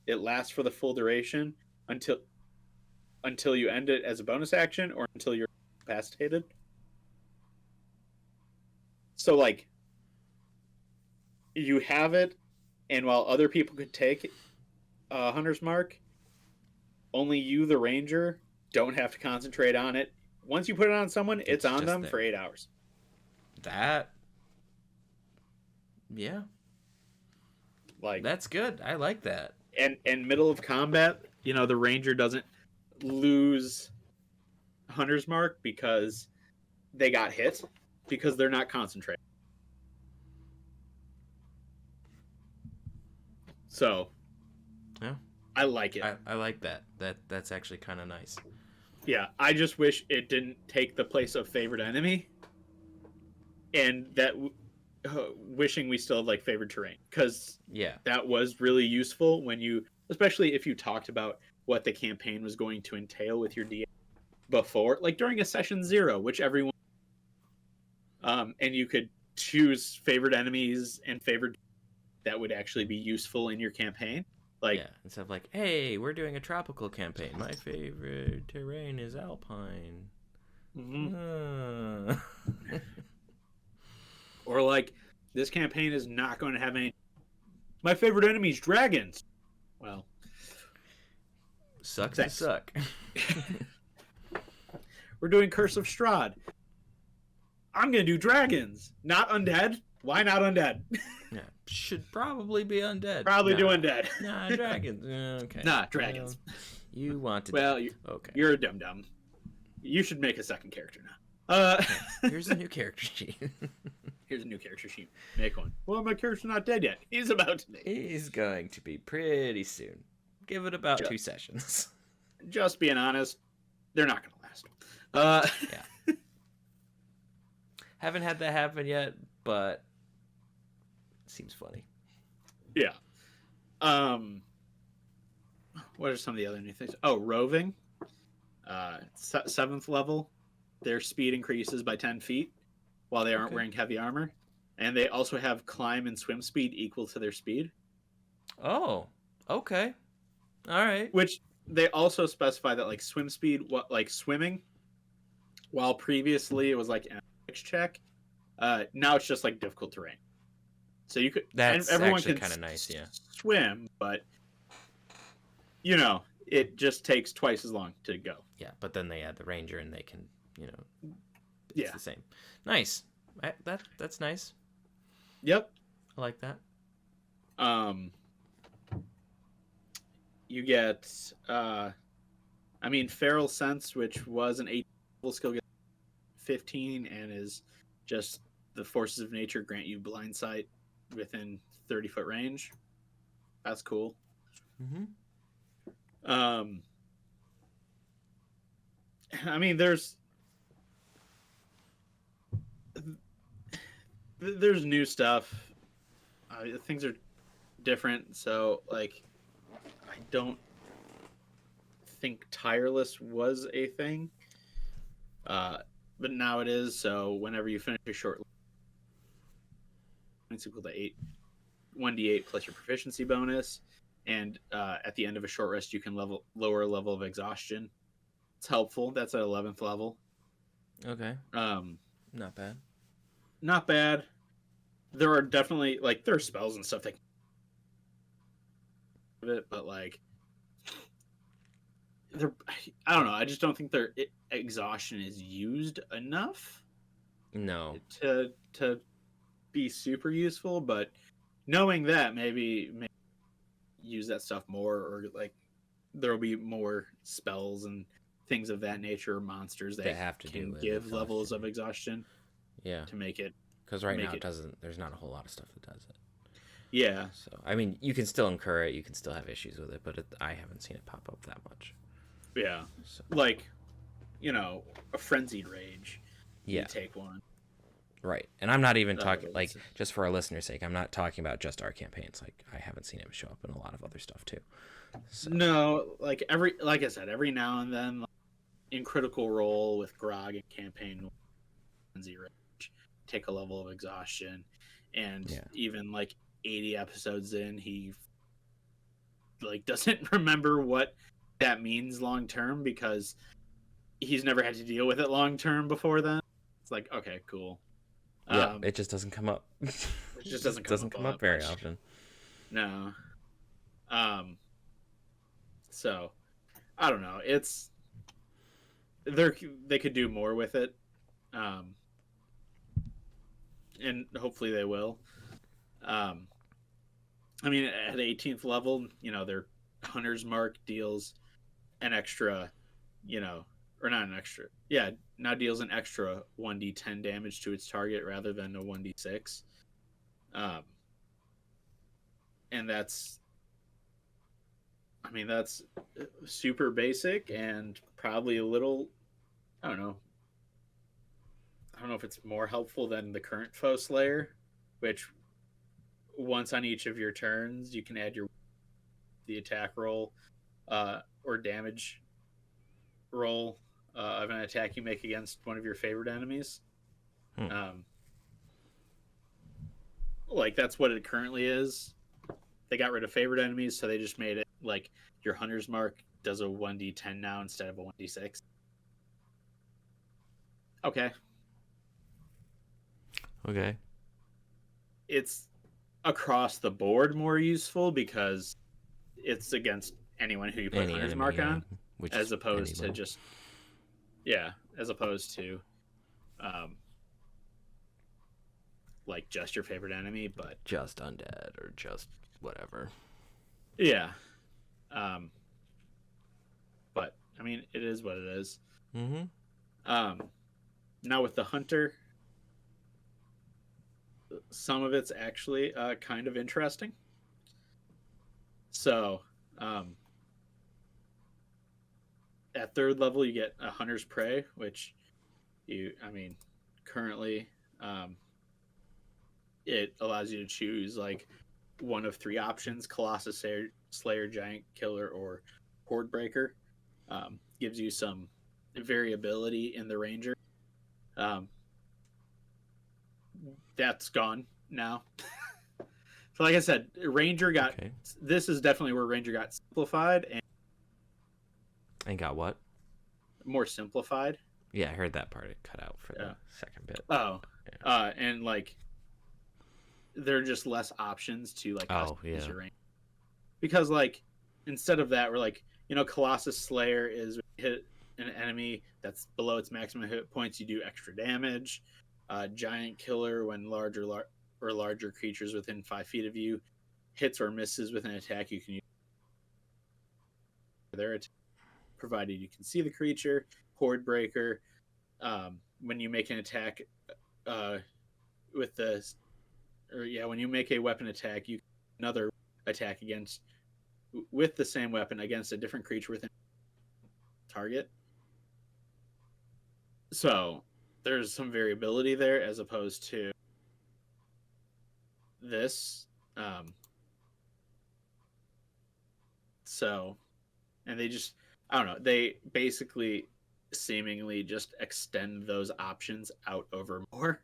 It lasts for the full duration until you end it as a bonus action or until you're incapacitated. So, like, you have it, and while other people could take Hunter's Mark, only you, the ranger, don't have to concentrate on it. Once you put it on someone, it's on them for 8 hours. That, yeah, like that's good. I like that. And middle of combat, the ranger doesn't lose Hunter's Mark because they got hit, because they're not concentrating. So, yeah, I like it. I like that. That's actually kind of nice. Yeah, I just wish it didn't take the place of favored enemy, and that wishing we still had like favored terrain, because that was really useful when you, especially if you talked about what the campaign was going to entail with your DM before, like during a session 0, which everyone, and you could choose favored enemies and favored that would actually be useful in your campaign. Like, instead of like, hey, we're doing a tropical campaign. My favorite terrain is alpine. Mm-hmm. Or like, this campaign is not going to have any. My favorite enemy is dragons. Well, sucks to suck. We're doing Curse of Strahd. I'm going to do dragons, not undead. Why not undead? Yeah, should probably be undead. Probably do undead. Nah, dragons. Okay. Nah, dragons. Well, you want to. Well, okay. You're a dum dum. You should make a second character now. Here's a new character sheet. Here's a new character sheet. Make one. Well, my character's not dead yet. He's about to be. He's going to be pretty soon. Give it about 2 sessions. Just being honest, they're not going to last. Yeah. Haven't had that happen yet, but it seems funny. Yeah. What are some of the other new things? Oh, roving. 7th level, their speed increases by 10 feet while they aren't wearing heavy armor. And they also have climb and swim speed equal to their speed. Oh, okay. All right. Which they also specify that like swim speed, like swimming, while previously it was like an athletics check, now it's just like difficult terrain. So you could, that's everyone actually can kind of nice, yeah. Swim, but it just takes twice as long to go. Yeah, but then they add the ranger and they can, it's yeah, the same. Nice. That's nice. Yep, I like that. You get, Feral Sense, which was an 8 level skill, get 15, and is just the forces of nature grant you blind sight within 30-foot range. That's cool. Mm-hmm. There's new stuff. Things are different, so like I don't think tireless was a thing, but now it is. So whenever you finish a short, it's equal to 8, 1d8 plus your proficiency bonus, and at the end of a short rest, you can lower a level of exhaustion. It's helpful. That's at 11th level. Okay. Not bad. Not bad. There are definitely there are spells and stuff that can it, but I don't know. I just don't think their exhaustion is used enough. No. To be super useful, but knowing that maybe use that stuff more, or there will be more spells and things of that nature, or monsters that have to can give levels of exhaustion. Yeah. To make it. Because right now it doesn't. There's not a whole lot of stuff that does it. Yeah. So you can still incur it. You can still have issues with it, but I haven't seen it pop up that much. Yeah. So. A frenzied rage. Yeah. You take one. Right. And I'm not even talking just for our listeners' sake. I'm not talking about just our campaigns. I haven't seen him show up in a lot of other stuff too. So. No, like I said, every now and then, in Critical Role with Grog and campaign, frenzy rage, take a level of exhaustion, and even 80 episodes in, he doesn't remember what that means long term, because he's never had to deal with it long term before then. It's okay, cool. Yeah, it just doesn't come up. It just doesn't come up very often. No. So I don't know. They could do more with it, and hopefully they will. I mean, at 18th level, their Hunter's Mark deals an extra, or not an extra. Yeah, now deals an extra 1d10 damage to its target rather than a 1d6. And that's super basic and probably a little, I don't know. I don't know if it's more helpful than the current Foe Slayer, which once on each of your turns, you can add the attack roll or damage roll of an attack you make against one of your favorite enemies. Like that's what it currently is. They got rid of favorite enemies, so they just made it like your Hunter's Mark does a 1d10 now instead of a 1d6. Okay. It's across the board more useful because it's against anyone who you put Hunter's Mark on, as opposed to just like just your favorite enemy, but just undead or just whatever. Yeah. But I mean, it is what it is. Now with the Hunter, some of it's actually kind of interesting. So, at 3rd level, you get a Hunter's Prey, which currently, it allows you to choose like one of 3 options: Colossus Slayer, Giant Killer, or Horde Breaker. Gives you some variability in the Ranger. That's gone now. So like I said, Ranger got this is definitely where Ranger got simplified and got what? More simplified. Yeah, I heard that part. It cut out for the second bit. And like there are just less options to like customize your Ranger. Because like instead of that, we're like, Colossus Slayer is hit an enemy that's below its maximum hit points, you do extra damage. Giant Killer, when larger creatures within 5 feet of you hits or misses with an attack, you can use their attack, provided you can see the creature. Horde Breaker, when you make an attack when you make a weapon attack, you can another attack with the same weapon against a different creature within target. So there's some variability there as opposed to this. And they just, I don't know, they basically seemingly just extend those options out over more.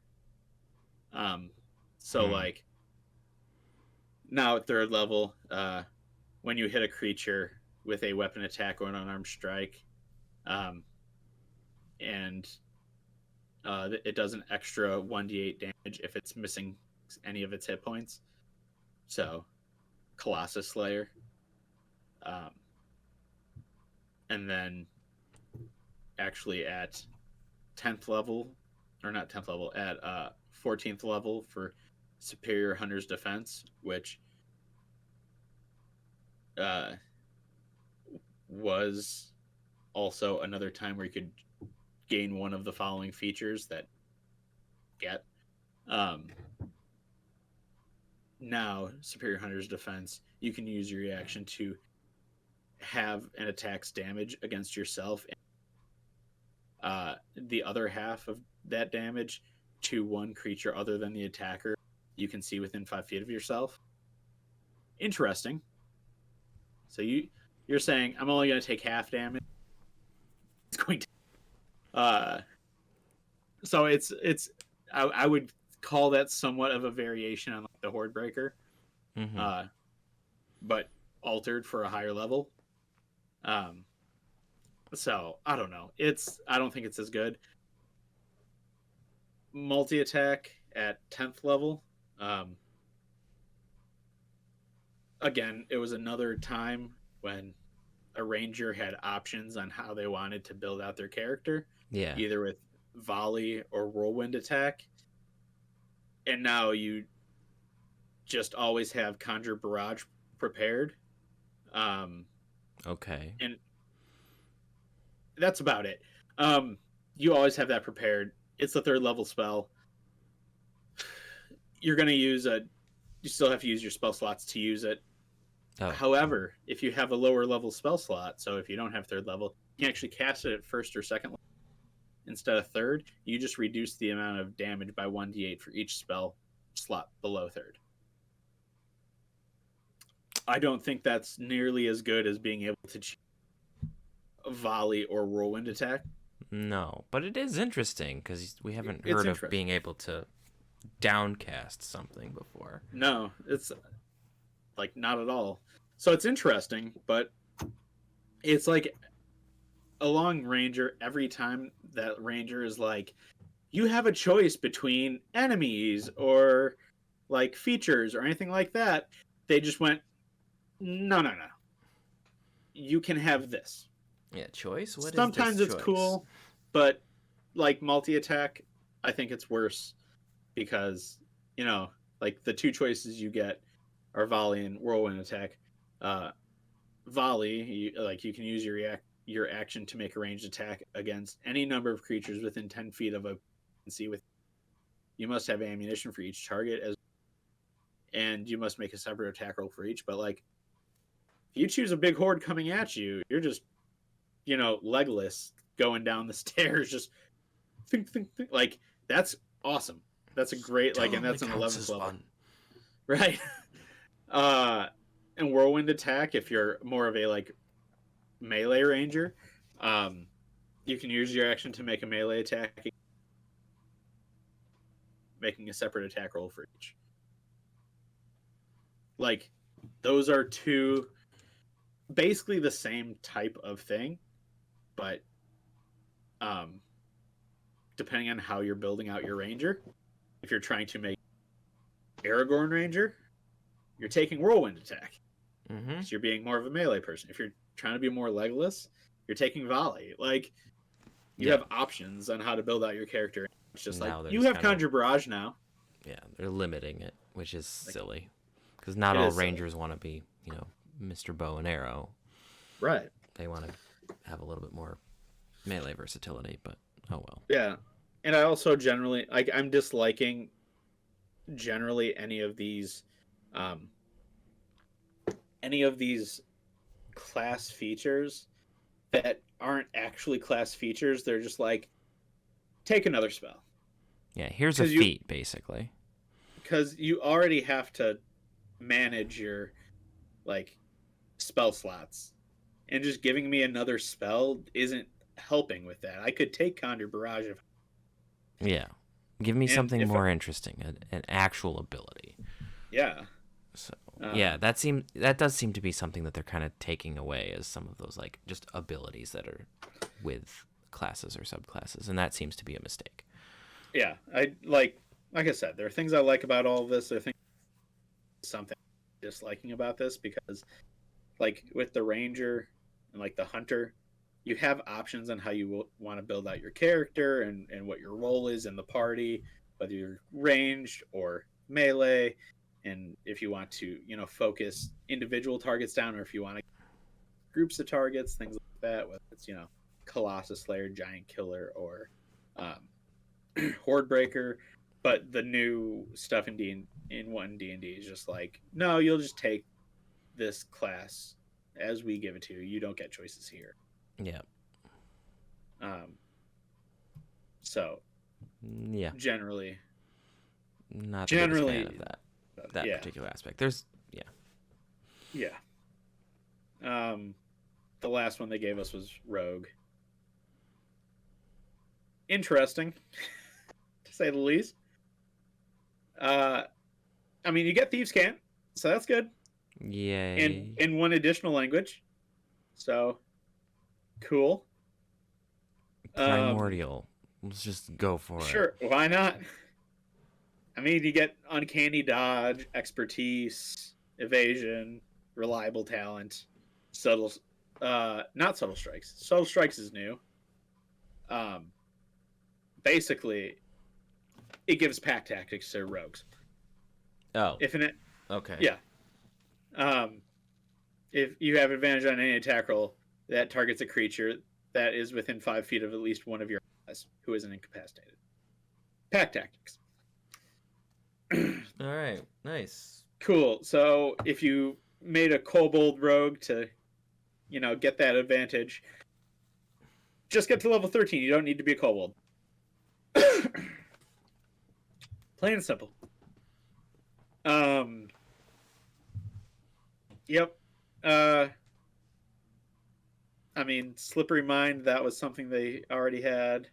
Like now at 3rd level, when you hit a creature with a weapon attack or an unarmed strike, and it does an extra 1d8 damage if it's missing any of its hit points. So, Colossus Slayer. And then actually at 10th level, or not 10th level, at 14th level for Superior Hunter's Defense, which was also another time where you could gain one of the following features that get. Now, Superior Hunter's Defense, you can use your reaction to have an attack's damage against yourself, and the other half of that damage to one creature other than the attacker you can see within 5 feet of yourself. Interesting. So you're saying I'm only going to take half damage. It's going to. So it's I would call that somewhat of a variation on like the Horde Breaker, but altered for a higher level. So I don't know. I don't think it's as good. Multi-attack at 10th level. Again, it was another time when a ranger had options on how they wanted to build out their character, Yeah. either with volley or whirlwind attack. And now you just always have conjure barrage prepared. Okay. And that's about it. You always have that prepared. It's the 3rd level spell. You're going to use you still have to use your spell slots to use it. Oh. However, if you have a lower level spell slot, so if you don't have 3rd level, you can actually cast it at 1st or 2nd level instead of 3rd. You just reduce the amount of damage by 1d8 for each spell slot below 3rd. I don't think that's nearly as good as being able to choose a volley or whirlwind attack. No, but it is interesting because we haven't heard of being able to downcast something before. No, it's like not at all. So it's interesting, but it's like a long ranger, every time that ranger is like, you have a choice between enemies or like features or anything like that, they just went, no. You can have this. Yeah, choice? What Sometimes is this it's choice? cool, but like multi-attack, I think it's worse because, you know, like the 2 choices you get are volley and whirlwind attack. Volley, you can use your action to make a ranged attack against any number of creatures within 10 feet of a see with. You must have ammunition for each target, and you must make a separate attack roll for each. But like, if you choose a big horde coming at you, you're just, Legolas going down the stairs, just think. Like, that's awesome. That's a great, like, and that's an 11th level. Fun. Right. And whirlwind attack, if you're more of a like melee ranger, you can use your action to make a melee attack, making a separate attack roll for each. Like, those are 2 basically the same type of thing, but depending on how you're building out your ranger, if you're trying to make Aragorn ranger, you're taking whirlwind attack. Mm-hmm. So you're being more of a melee person. If you're trying to be more Legolas, you're taking volley. Like, you have options on how to build out your character. It's just now like, you have Conjure Barrage now. Yeah, they're limiting it, which is silly. Because not all rangers want to be, Mr. Bow and Arrow. Right. They want to have a little bit more melee versatility, but oh well. Yeah. And I also generally, like, I'm disliking generally any of these class features that aren't actually class features. They're just like, take another spell. Yeah, here's a feat, basically. Because you already have to manage your, like, spell slots. And just giving me another spell isn't helping with that. I could take Conjure Barrage if... Yeah. Give me something more interesting, an actual ability. Yeah. So that does seem to be something that they're kind of taking away, as some of those like just abilities that are with classes or subclasses, and that seems to be a mistake. Yeah, I like I said, there are things I like about all of this. There are things something disliking about this, because like with the ranger and like the hunter, you have options on how you want to build out your character and what your role is in the party, whether you're ranged or melee. And if you want to, focus individual targets down, or if you want to groups of targets, things like that, whether it's, Colossus Slayer, Giant Killer, or Horde Breaker. But the new stuff in One D&D is just like, no, you'll just take this class as we give it to you. You don't get choices here. Yeah. So. Yeah. Generally. Not the biggest fan of that. That particular aspect. There's the last one they gave us was Rogue. Interesting, to say the least. I mean, you get Thieves' Cant, so that's good. Yay. And in one additional language, so cool. Primordial. Let's just go for it. Sure, why not? I mean, you get uncanny dodge, expertise, evasion, reliable talent, subtle not subtle strikes. Subtle strikes is new. Basically, it gives pack tactics to rogues. Oh. If an Okay. Yeah. If you have advantage on any attack roll that targets a creature that is within 5 feet of at least one of your allies who isn't incapacitated. Pack tactics. All right. Nice. Cool. So if you made a kobold rogue to, get that advantage, just get to level 13. You don't need to be a kobold. Plain and simple. Yep. Slippery Mind, that was something they already had,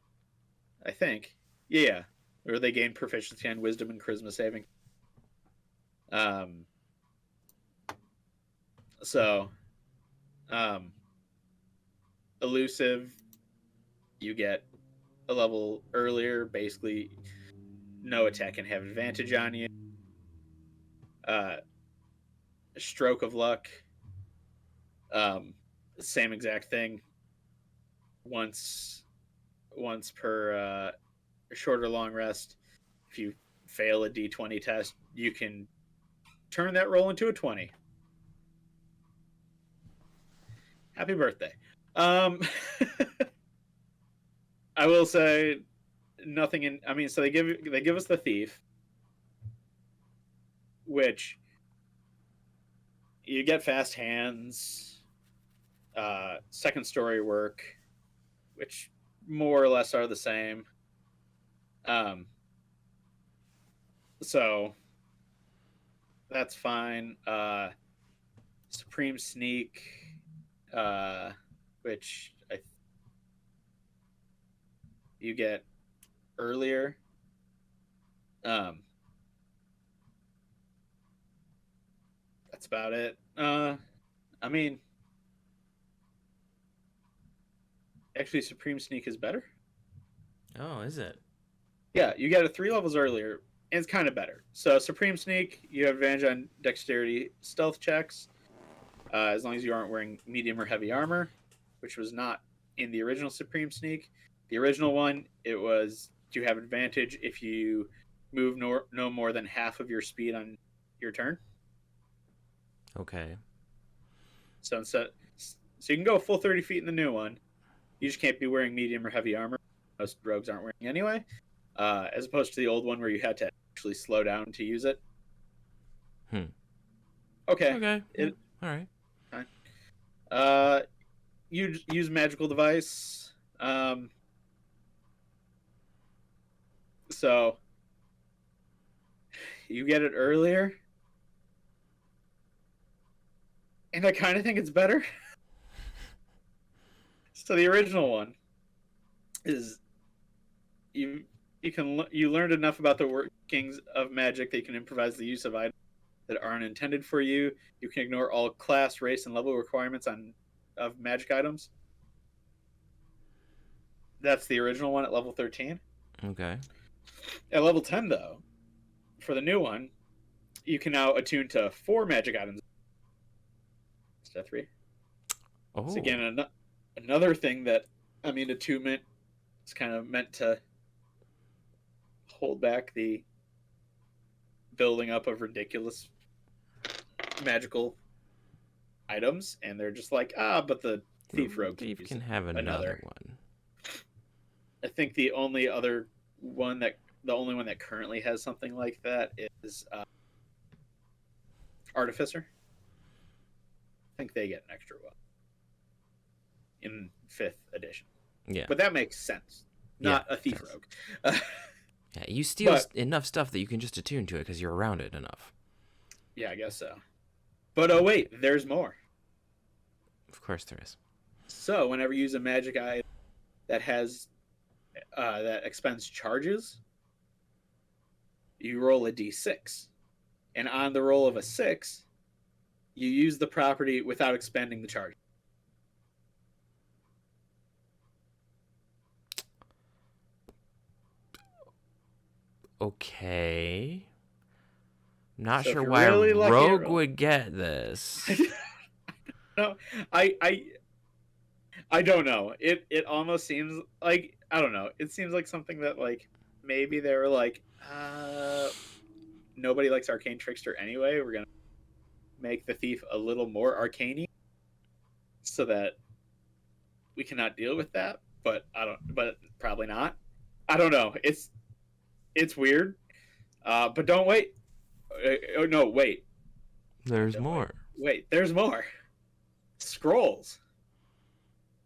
I think. Yeah. Or they gained proficiency on Wisdom and Charisma saving. Elusive, you get a level earlier. Basically, no attack can have advantage on you. Stroke of Luck, same exact thing. Once per short or long rest. If you fail a D20 test, you can turn that roll into a 20. Happy birthday. I will say nothing in. So they give us the Thief, which you get fast hands, second story work, which more or less are the same. So that's fine. Supreme Sneak, which you get earlier. That's about it. Actually, Supreme Sneak is better. Oh, is it? Yeah, you get it 3 levels earlier, and it's kind of better. So Supreme Sneak, you have advantage on dexterity stealth checks, as long as you aren't wearing medium or heavy armor, which was not in the original Supreme Sneak. The original one, it was you have advantage if you move no more than half of your speed on your turn. Okay. So you can go full 30 feet in the new one. You just can't be wearing medium or heavy armor. Most rogues aren't wearing anyway. As opposed to the old one where you had to actually slow down to use it. Okay. All right. Fine. You use magical device. So you get it earlier. And I kind of think it's better. So the original one is you learned enough about the workings of magic that you can improvise the use of items that aren't intended for you. You can ignore all class, race, and level requirements of magic items. That's the original one at level 13. Okay. At level 10, though, for the new one, you can now attune to 4 magic items instead of 3. Oh. So again, another thing that, attunement is kind of meant to hold back the building up of ridiculous magical items, and they're just like, but the Thief Rogue can have another one. I think the only one that currently has something like that is Artificer. I think they get an extra one in 5th edition. Yeah. But that makes sense. Not a Thief Rogue. Yeah, you steal enough stuff that you can just attune to it because you're around it enough. Yeah, I guess so. But oh wait, there's more. Of course there is. So whenever you use a magic item that has that expends charges, you roll a d6. And on the roll of a 6, you use the property without expending the charge. Okay. Not sure why really Rogue would get this. No, I I don't know. It almost seems like, I don't know. It seems like something that like maybe they were like, nobody likes Arcane Trickster anyway. We're gonna make the thief a little more arcane so that we cannot deal with that. But but probably not. I don't know. It's weird. But don't wait. Oh no, wait. There's more. Wait, there's more. Scrolls.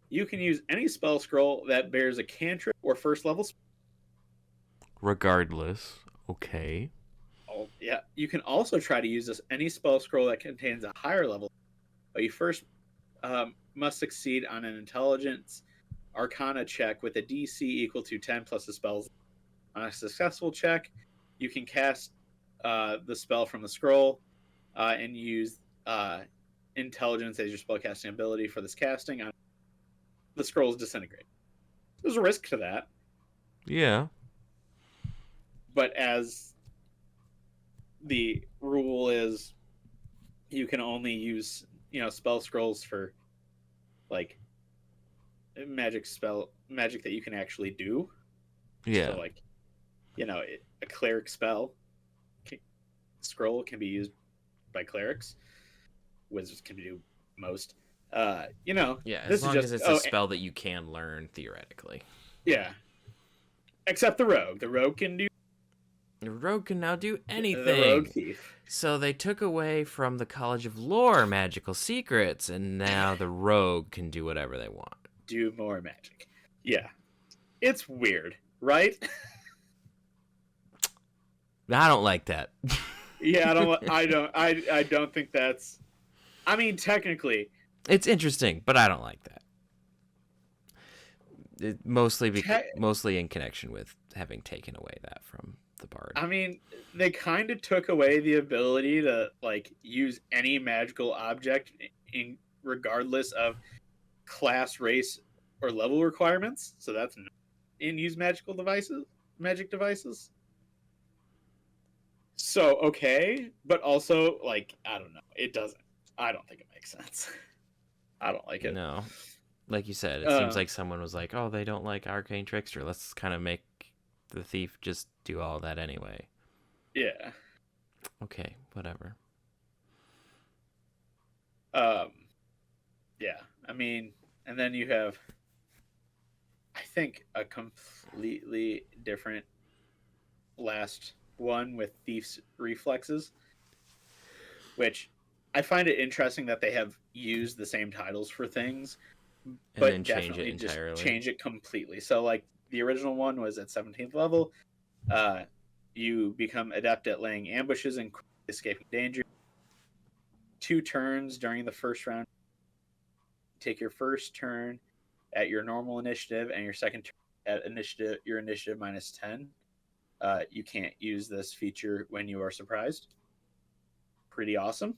You can use any spell scroll that bears a cantrip or first level spell. Regardless. Okay. Oh, yeah. You can also try to use any spell scroll that contains a higher level, but you first must succeed on an intelligence arcana check with a DC equal to 10 plus the spells. On a successful check, you can cast the spell from the scroll and use intelligence as your spellcasting ability for this casting. The scrolls disintegrate. There's a risk to that. Yeah. But as the rule is, you can only use, spell scrolls for like magic that you can actually do. Yeah. So like, a cleric scroll can be used by clerics. Wizards can do most. Yeah, as long as it's a spell that you can learn theoretically. Yeah. Except the rogue. The rogue can now do anything. The rogue thief. So they took away from the College of Lore magical secrets, and now the rogue can do whatever they want. Do more magic. Yeah. It's weird, right? I don't like that. Yeah, I don't think that's, I mean, technically it's interesting, but I don't like that. Mostly in connection with having taken away that from the bard. I mean, they kind of took away the ability to like use any magical object in regardless of class, race, or level requirements. So that's not in use magic devices. So okay, but also like I don't know. I don't think it makes sense. I don't like it. No. Like you said, it seems like someone was like, oh, they don't like Arcane Trickster. Let's kind of make the thief just do all that anyway. Yeah. Okay, whatever. Yeah. I mean, and then you have, I think, a completely different last one with Thief's Reflexes, which I find it interesting that they have used the same titles for things, but then definitely just change it completely. So, like, the original one was at 17th level. You become adept at laying ambushes and escaping danger. 2 turns during the first round. Take your first turn at your normal initiative and your second turn at your initiative minus 10. You can't use this feature when you are surprised. Pretty awesome.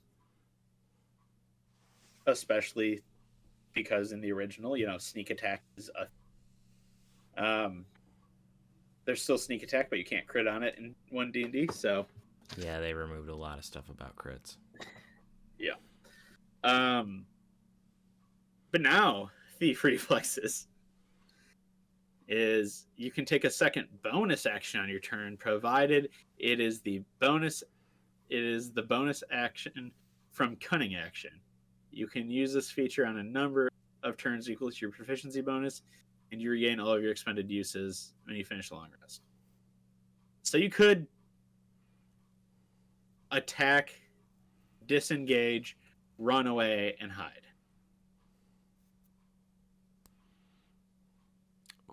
Especially because in the original, sneak attack is there's still sneak attack, but you can't crit on it in One D&D. So yeah, they removed a lot of stuff about crits. Yeah. But now Thief Reflexes is you can take a second bonus action on your turn, provided it is the bonus action from Cunning action. You can use this feature on a number of turns equal to your proficiency bonus, and you regain all of your expended uses when you finish a long rest. So you could attack, disengage, run away, and hide.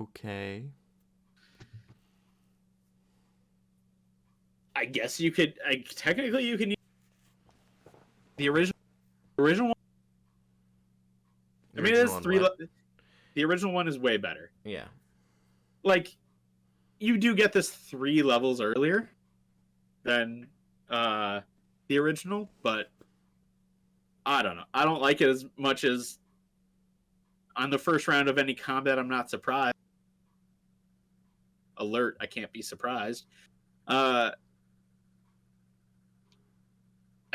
Okay. I guess you could. Technically, you can use the original one. I mean, it is the original one is way better. Yeah. Like, you do get this 3 levels earlier than the original, but I don't know. I don't like it as much as on the first round of any combat. I'm not surprised. Alert! I can't be surprised. I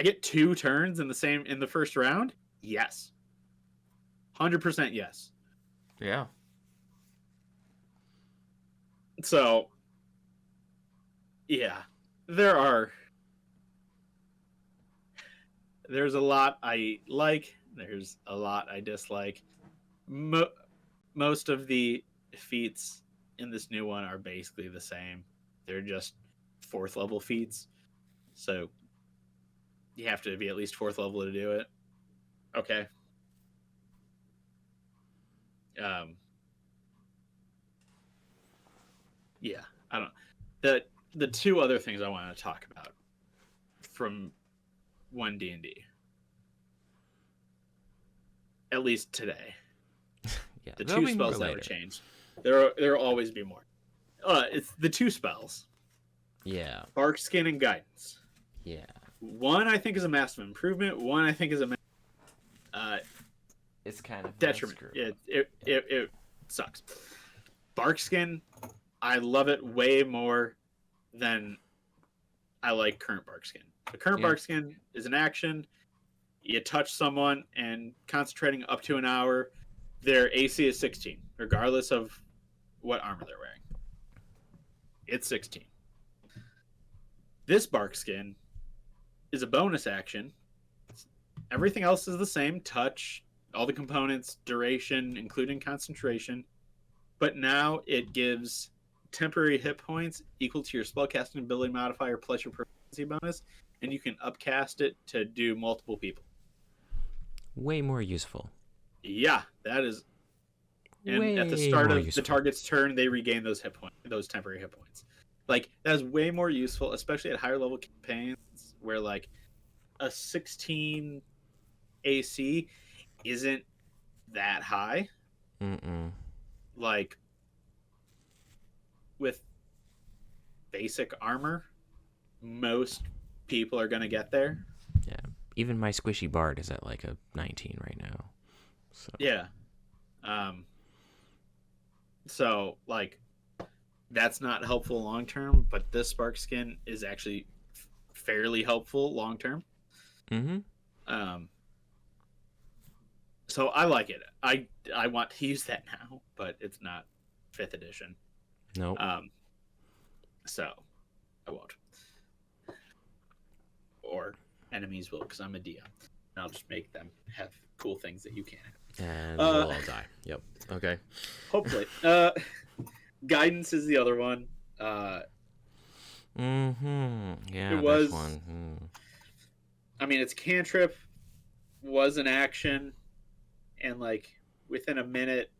get 2 turns in the first round. Yes, 100% yes. Yeah. So, yeah, there's a lot I like. There's a lot I dislike. Most of the feats in this new one are basically the same. They're just 4th level feats. So you have to be at least 4th level to do it. Okay. Yeah, I don't. The two other things I want to talk about from One D&D, at least today, Yeah. the There'll two be more spells that were later. changed. There'll always be more. It's the two spells. Yeah. Bark Skin and Guidance. Yeah. One I think is a massive improvement. One I think is a It's kind of detriment. It sucks. Bark Skin, I love it way more than I like current Bark Skin. The current Bark Skin is an action. You touch someone and concentrating up to an hour, their AC is 16, regardless of what armor they're wearing. It's 16. This Bark Skin is a bonus action. Everything else is the same. Touch, all the components, duration, including concentration. But now it gives temporary hit points equal to your spellcasting ability modifier plus your proficiency bonus, and you can upcast it to do multiple people. Way more useful. Yeah, that is. And Way at the start of useful. the target's turn, they regain those hit points, those temporary hit points. Like, that is way more useful, especially at higher level campaigns where like a 16 AC isn't that high. Mm-mm. Like, with basic armor, most people are going to get there. Yeah. Even my squishy bard is at like a 19 right now. So. Yeah. So, like, that's not helpful long term, but this Spark Skin is actually fairly helpful long term. Mm-hmm. So I like it. I want to use that now, but it's not 5th edition. Nope. So I won't. Or enemies will, because I'm a DM. And I'll just make them have cool things that you can't have. And we'll all die. Yep. Okay. Hopefully. Guidance is the other one. Mm-hmm. Yeah, It was, that's one. I mean, its cantrip was an action, and like within a minute,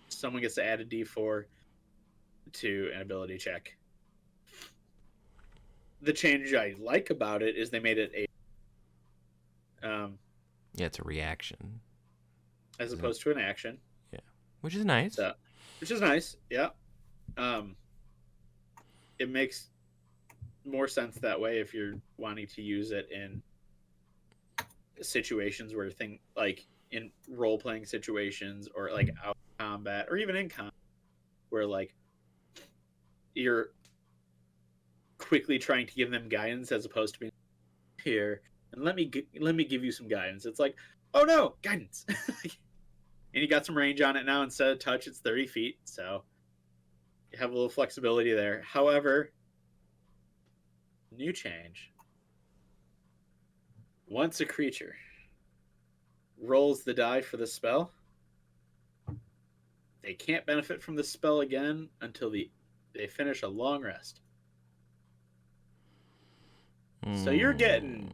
someone gets to add a D4 to an ability check. The change I like about it is they made it a yeah, it's a reaction as opposed to an action. Yeah, which is nice. So, which is nice. Yeah. It makes more sense that way if you're wanting to use it in situations where like in role-playing situations or like out combat or even in combat where like you're quickly trying to give them guidance as opposed to being here and let me give you some guidance. It's like, oh no, guidance. And you got some range on it now. Instead of touch, it's 30 feet, so you have a little flexibility there. However, new change: once a creature rolls the die for the spell, they can't benefit from the spell again until they finish a long rest. So you're getting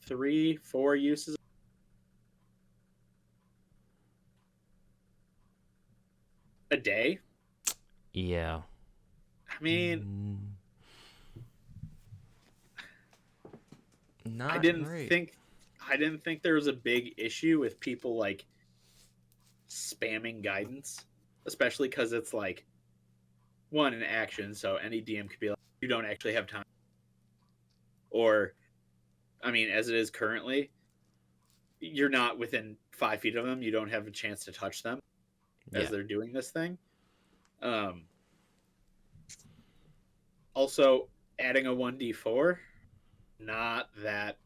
3-4 uses a day. Yeah. I mean, not I didn't great. think there was a big issue with people like spamming guidance, especially because it's like one in action, so any DM could be like, you don't actually have time. Or, I mean, as it is currently, you're not within 5 feet of them. You don't have a chance to touch them as they're doing this thing. Also, adding a 1d4, not that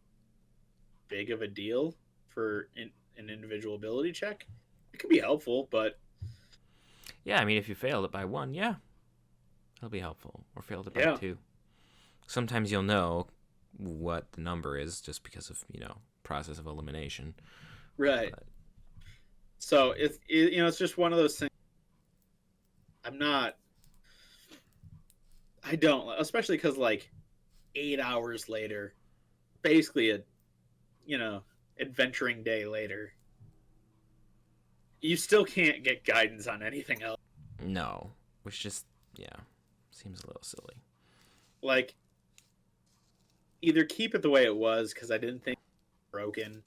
big of a deal for an individual ability check, it can be helpful, but yeah, I mean, if you failed it by 1, yeah, it'll be helpful. Or failed it by 2. Sometimes you'll know what the number is just because of, process of elimination. Right. But... So it's just one of those things. I don't, especially because 8 hours later, basically a adventuring day later, you still can't get guidance on anything else. No, which just seems a little silly. Either keep it the way it was because I didn't think it was broken,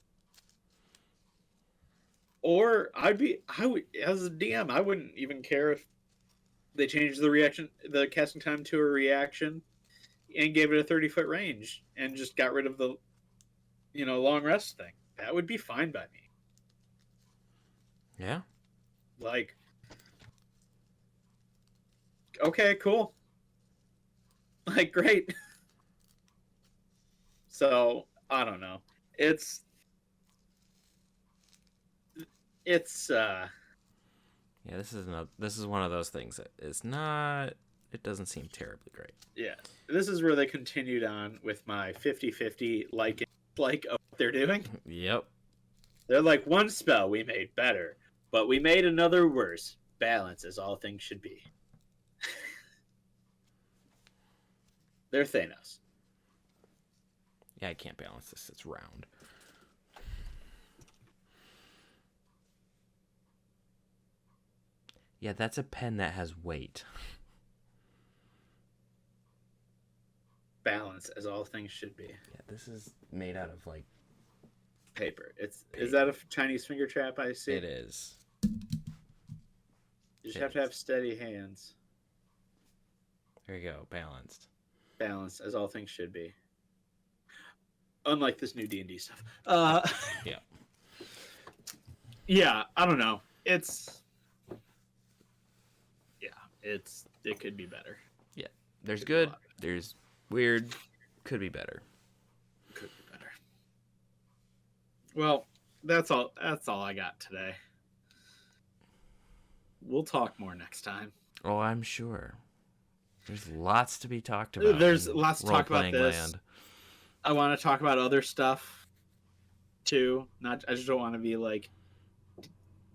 or I would, as a DM, I wouldn't even care if they changed the casting time to a reaction, and gave it a 30-foot range and just got rid of the long rest thing. That would be fine by me. Yeah. Okay, cool. Great. So, I don't know. It's yeah, this is one of those things that it doesn't seem terribly great. Yeah. This is where they continued on with my 50-50 like what they're doing. Yep. They're like, one spell we made better, but we made another worse. Balance as all things should be. They're Thanos. Yeah, I can't balance this. It's round. Yeah, that's a pen that has weight. Balance as all things should be. Yeah, this is made out of paper. Is that a Chinese finger trap? I see. It is. You just have to have steady hands. There you go. Balanced. Balanced as all things should be. Unlike this new D&D stuff. Yeah. Yeah, I don't know. It could be better. Yeah. There's good. There's weird. Could be better. Could be better. Well, that's all I got today. We'll talk more next time. Oh, I'm sure. There's lots to be talked about. There's lots to talk about this. Land. I want to talk about other stuff too. I just don't want to be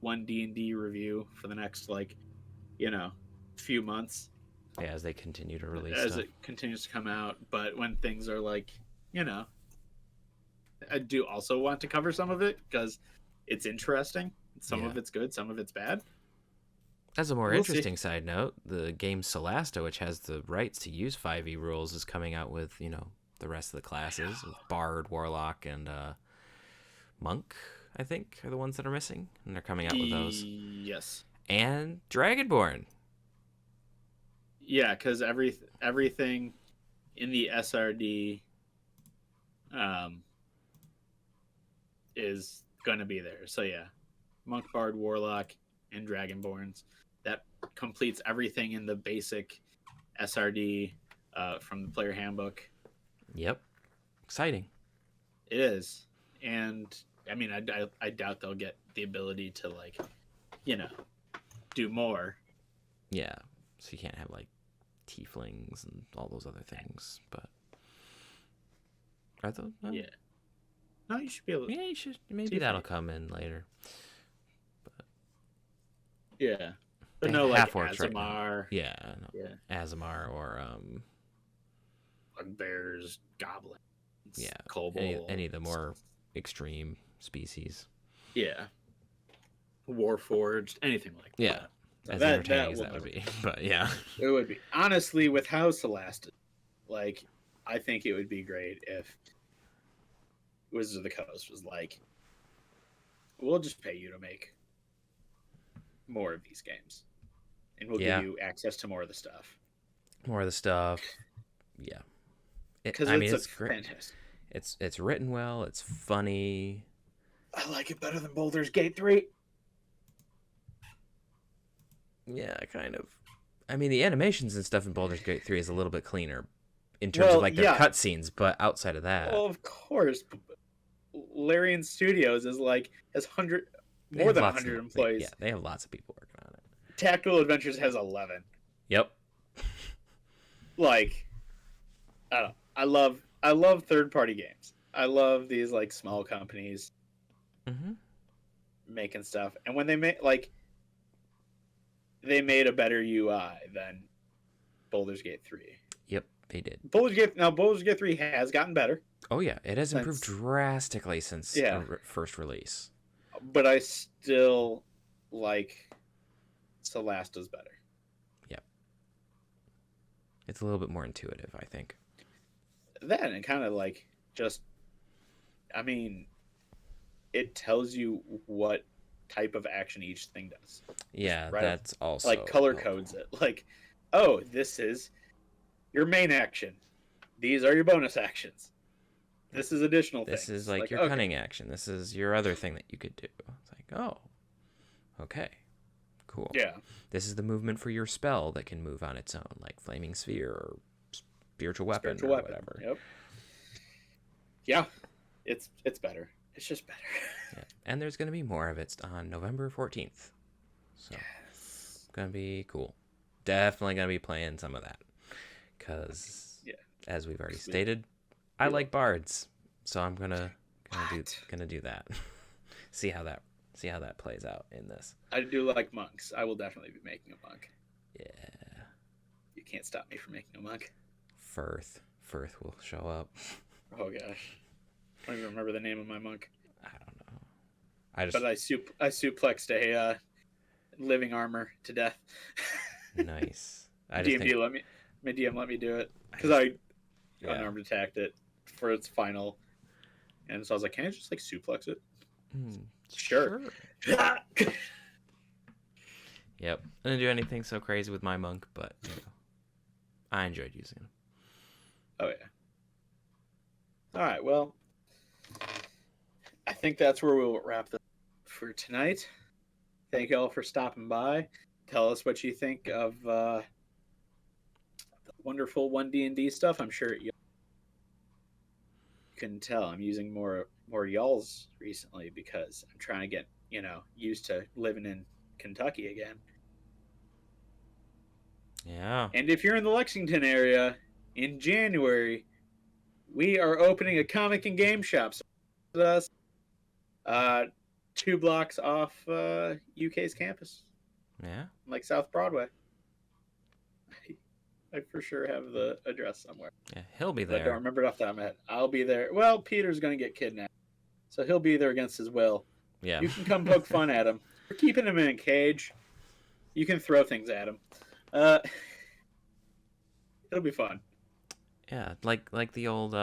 one D&D review for the next few months. Yeah, as they continue to release as stuff. It continues to come out. But when things are I do also want to cover some of it because it's interesting. Some of it's good, some of it's bad. As a more interesting side note, the game Solasta, which has the rights to use 5e rules, is coming out with, the rest of the classes. Bard, Warlock, and Monk, I think, are the ones that are missing. And they're coming out with those. Yes. And Dragonborn. Yeah, because everything in the SRD is going to be there. So yeah, Monk, Bard, Warlock, and Dragonborns. That completes everything in the basic SRD from the player handbook. Yep. Exciting. It is. And I mean, I doubt they'll get the ability to do more. Yeah. So you can't have tieflings and all those other things, but are those? Yeah. No, you should be able to. Yeah, you should. Maybe that'll come in later. But yeah. But no, Azamar. Right, yeah, no. Yeah. Azamar or bears, goblins, yeah, kobolds, any of the more extreme species. Yeah. Warforged, anything like that. Yeah. As entertaining as that would be. But yeah. It would be. Honestly, with how Solasta, I think it would be great if Wizards of the Coast was we'll just pay you to make more of these games. And we'll give you access to more of the stuff. More of the stuff. Yeah. Because it's great. Fantastic. It's written well. It's funny. I like it better than Baldur's Gate 3. Yeah, kind of. I mean, the animations and stuff in Baldur's Gate 3 is a little bit cleaner in terms of their cutscenes, but outside of that. Well, of course. Larian Studios is like has They more have than lots 100 of, employees. yeah, they have lots of people working on it. Tactical Adventures has 11. Yep. Like, I don't know. I love third party games. I love these like small companies making stuff. And when they made a better UI than Baldur's Gate 3. Yep, they did. Baldur's Gate 3 has gotten better. Oh yeah, it has improved drastically since first release. But I still like Celasta's better. Yep. It's a little bit more intuitive, I think. Then it kind of like just, I mean, it tells you what type of action each thing does. Yeah, right? That's also like color codes it. Like, oh, this is your main action. These are your bonus actions. This is additional things. This is like your cunning action. This is your other thing that you could do. It's like, oh, okay, cool. Yeah. This is the movement for your spell that can move on its own, like Flaming Sphere or Spiritual Weapon or whatever. Yep. Yeah, it's better. It's just better. Yeah. And there's going to be more of it on November 14th. So it's going to be cool. Definitely going to be playing some of that. Because, as we've already stated, I like bards. So I'm gonna do that. see how that plays out in this. I do like monks. I will definitely be making a monk. Yeah. You can't stop me from making a monk. Firth will show up. Oh gosh. I don't even remember the name of my monk. I don't know. But I suplexed a living armor to death. Nice. My DM let me do it because I unarmed attacked it for its final, and so I was like, "Can I just like suplex it?" Sure. Yep. I didn't do anything so crazy with my monk, but I enjoyed using him. Oh yeah. All right. Well, I think that's where we'll wrap this for tonight. Thank you all for stopping by. Tell us what you think of the wonderful One D&D stuff. I'm sure you can tell I'm using more y'alls recently because I'm trying to get used to living in Kentucky again. Yeah. And if you're in the Lexington area in January, we are opening a comic and game shop. So with us, 2 blocks off UK's campus. Yeah. Like South Broadway. I for sure have the address somewhere. Yeah, he'll be there. I don't remember it off the top of my head. I'll be there. Well, Peter's going to get kidnapped, so he'll be there against his will. Yeah. You can come poke fun at him. We're keeping him in a cage. You can throw things at him. It'll be fun. Yeah, like the old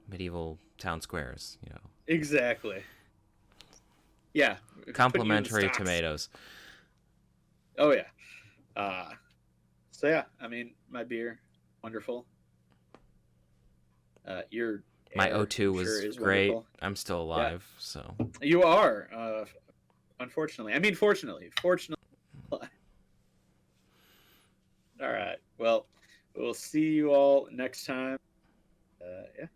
medieval town squares, Exactly. Yeah. Complimentary tomatoes. Oh yeah. So yeah, I mean, my beer, wonderful. My O2 was great. Wonderful. I'm still alive, so. You are, unfortunately. I mean, fortunately. All right. Well, we'll see you all next time. Yeah.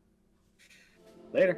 Later.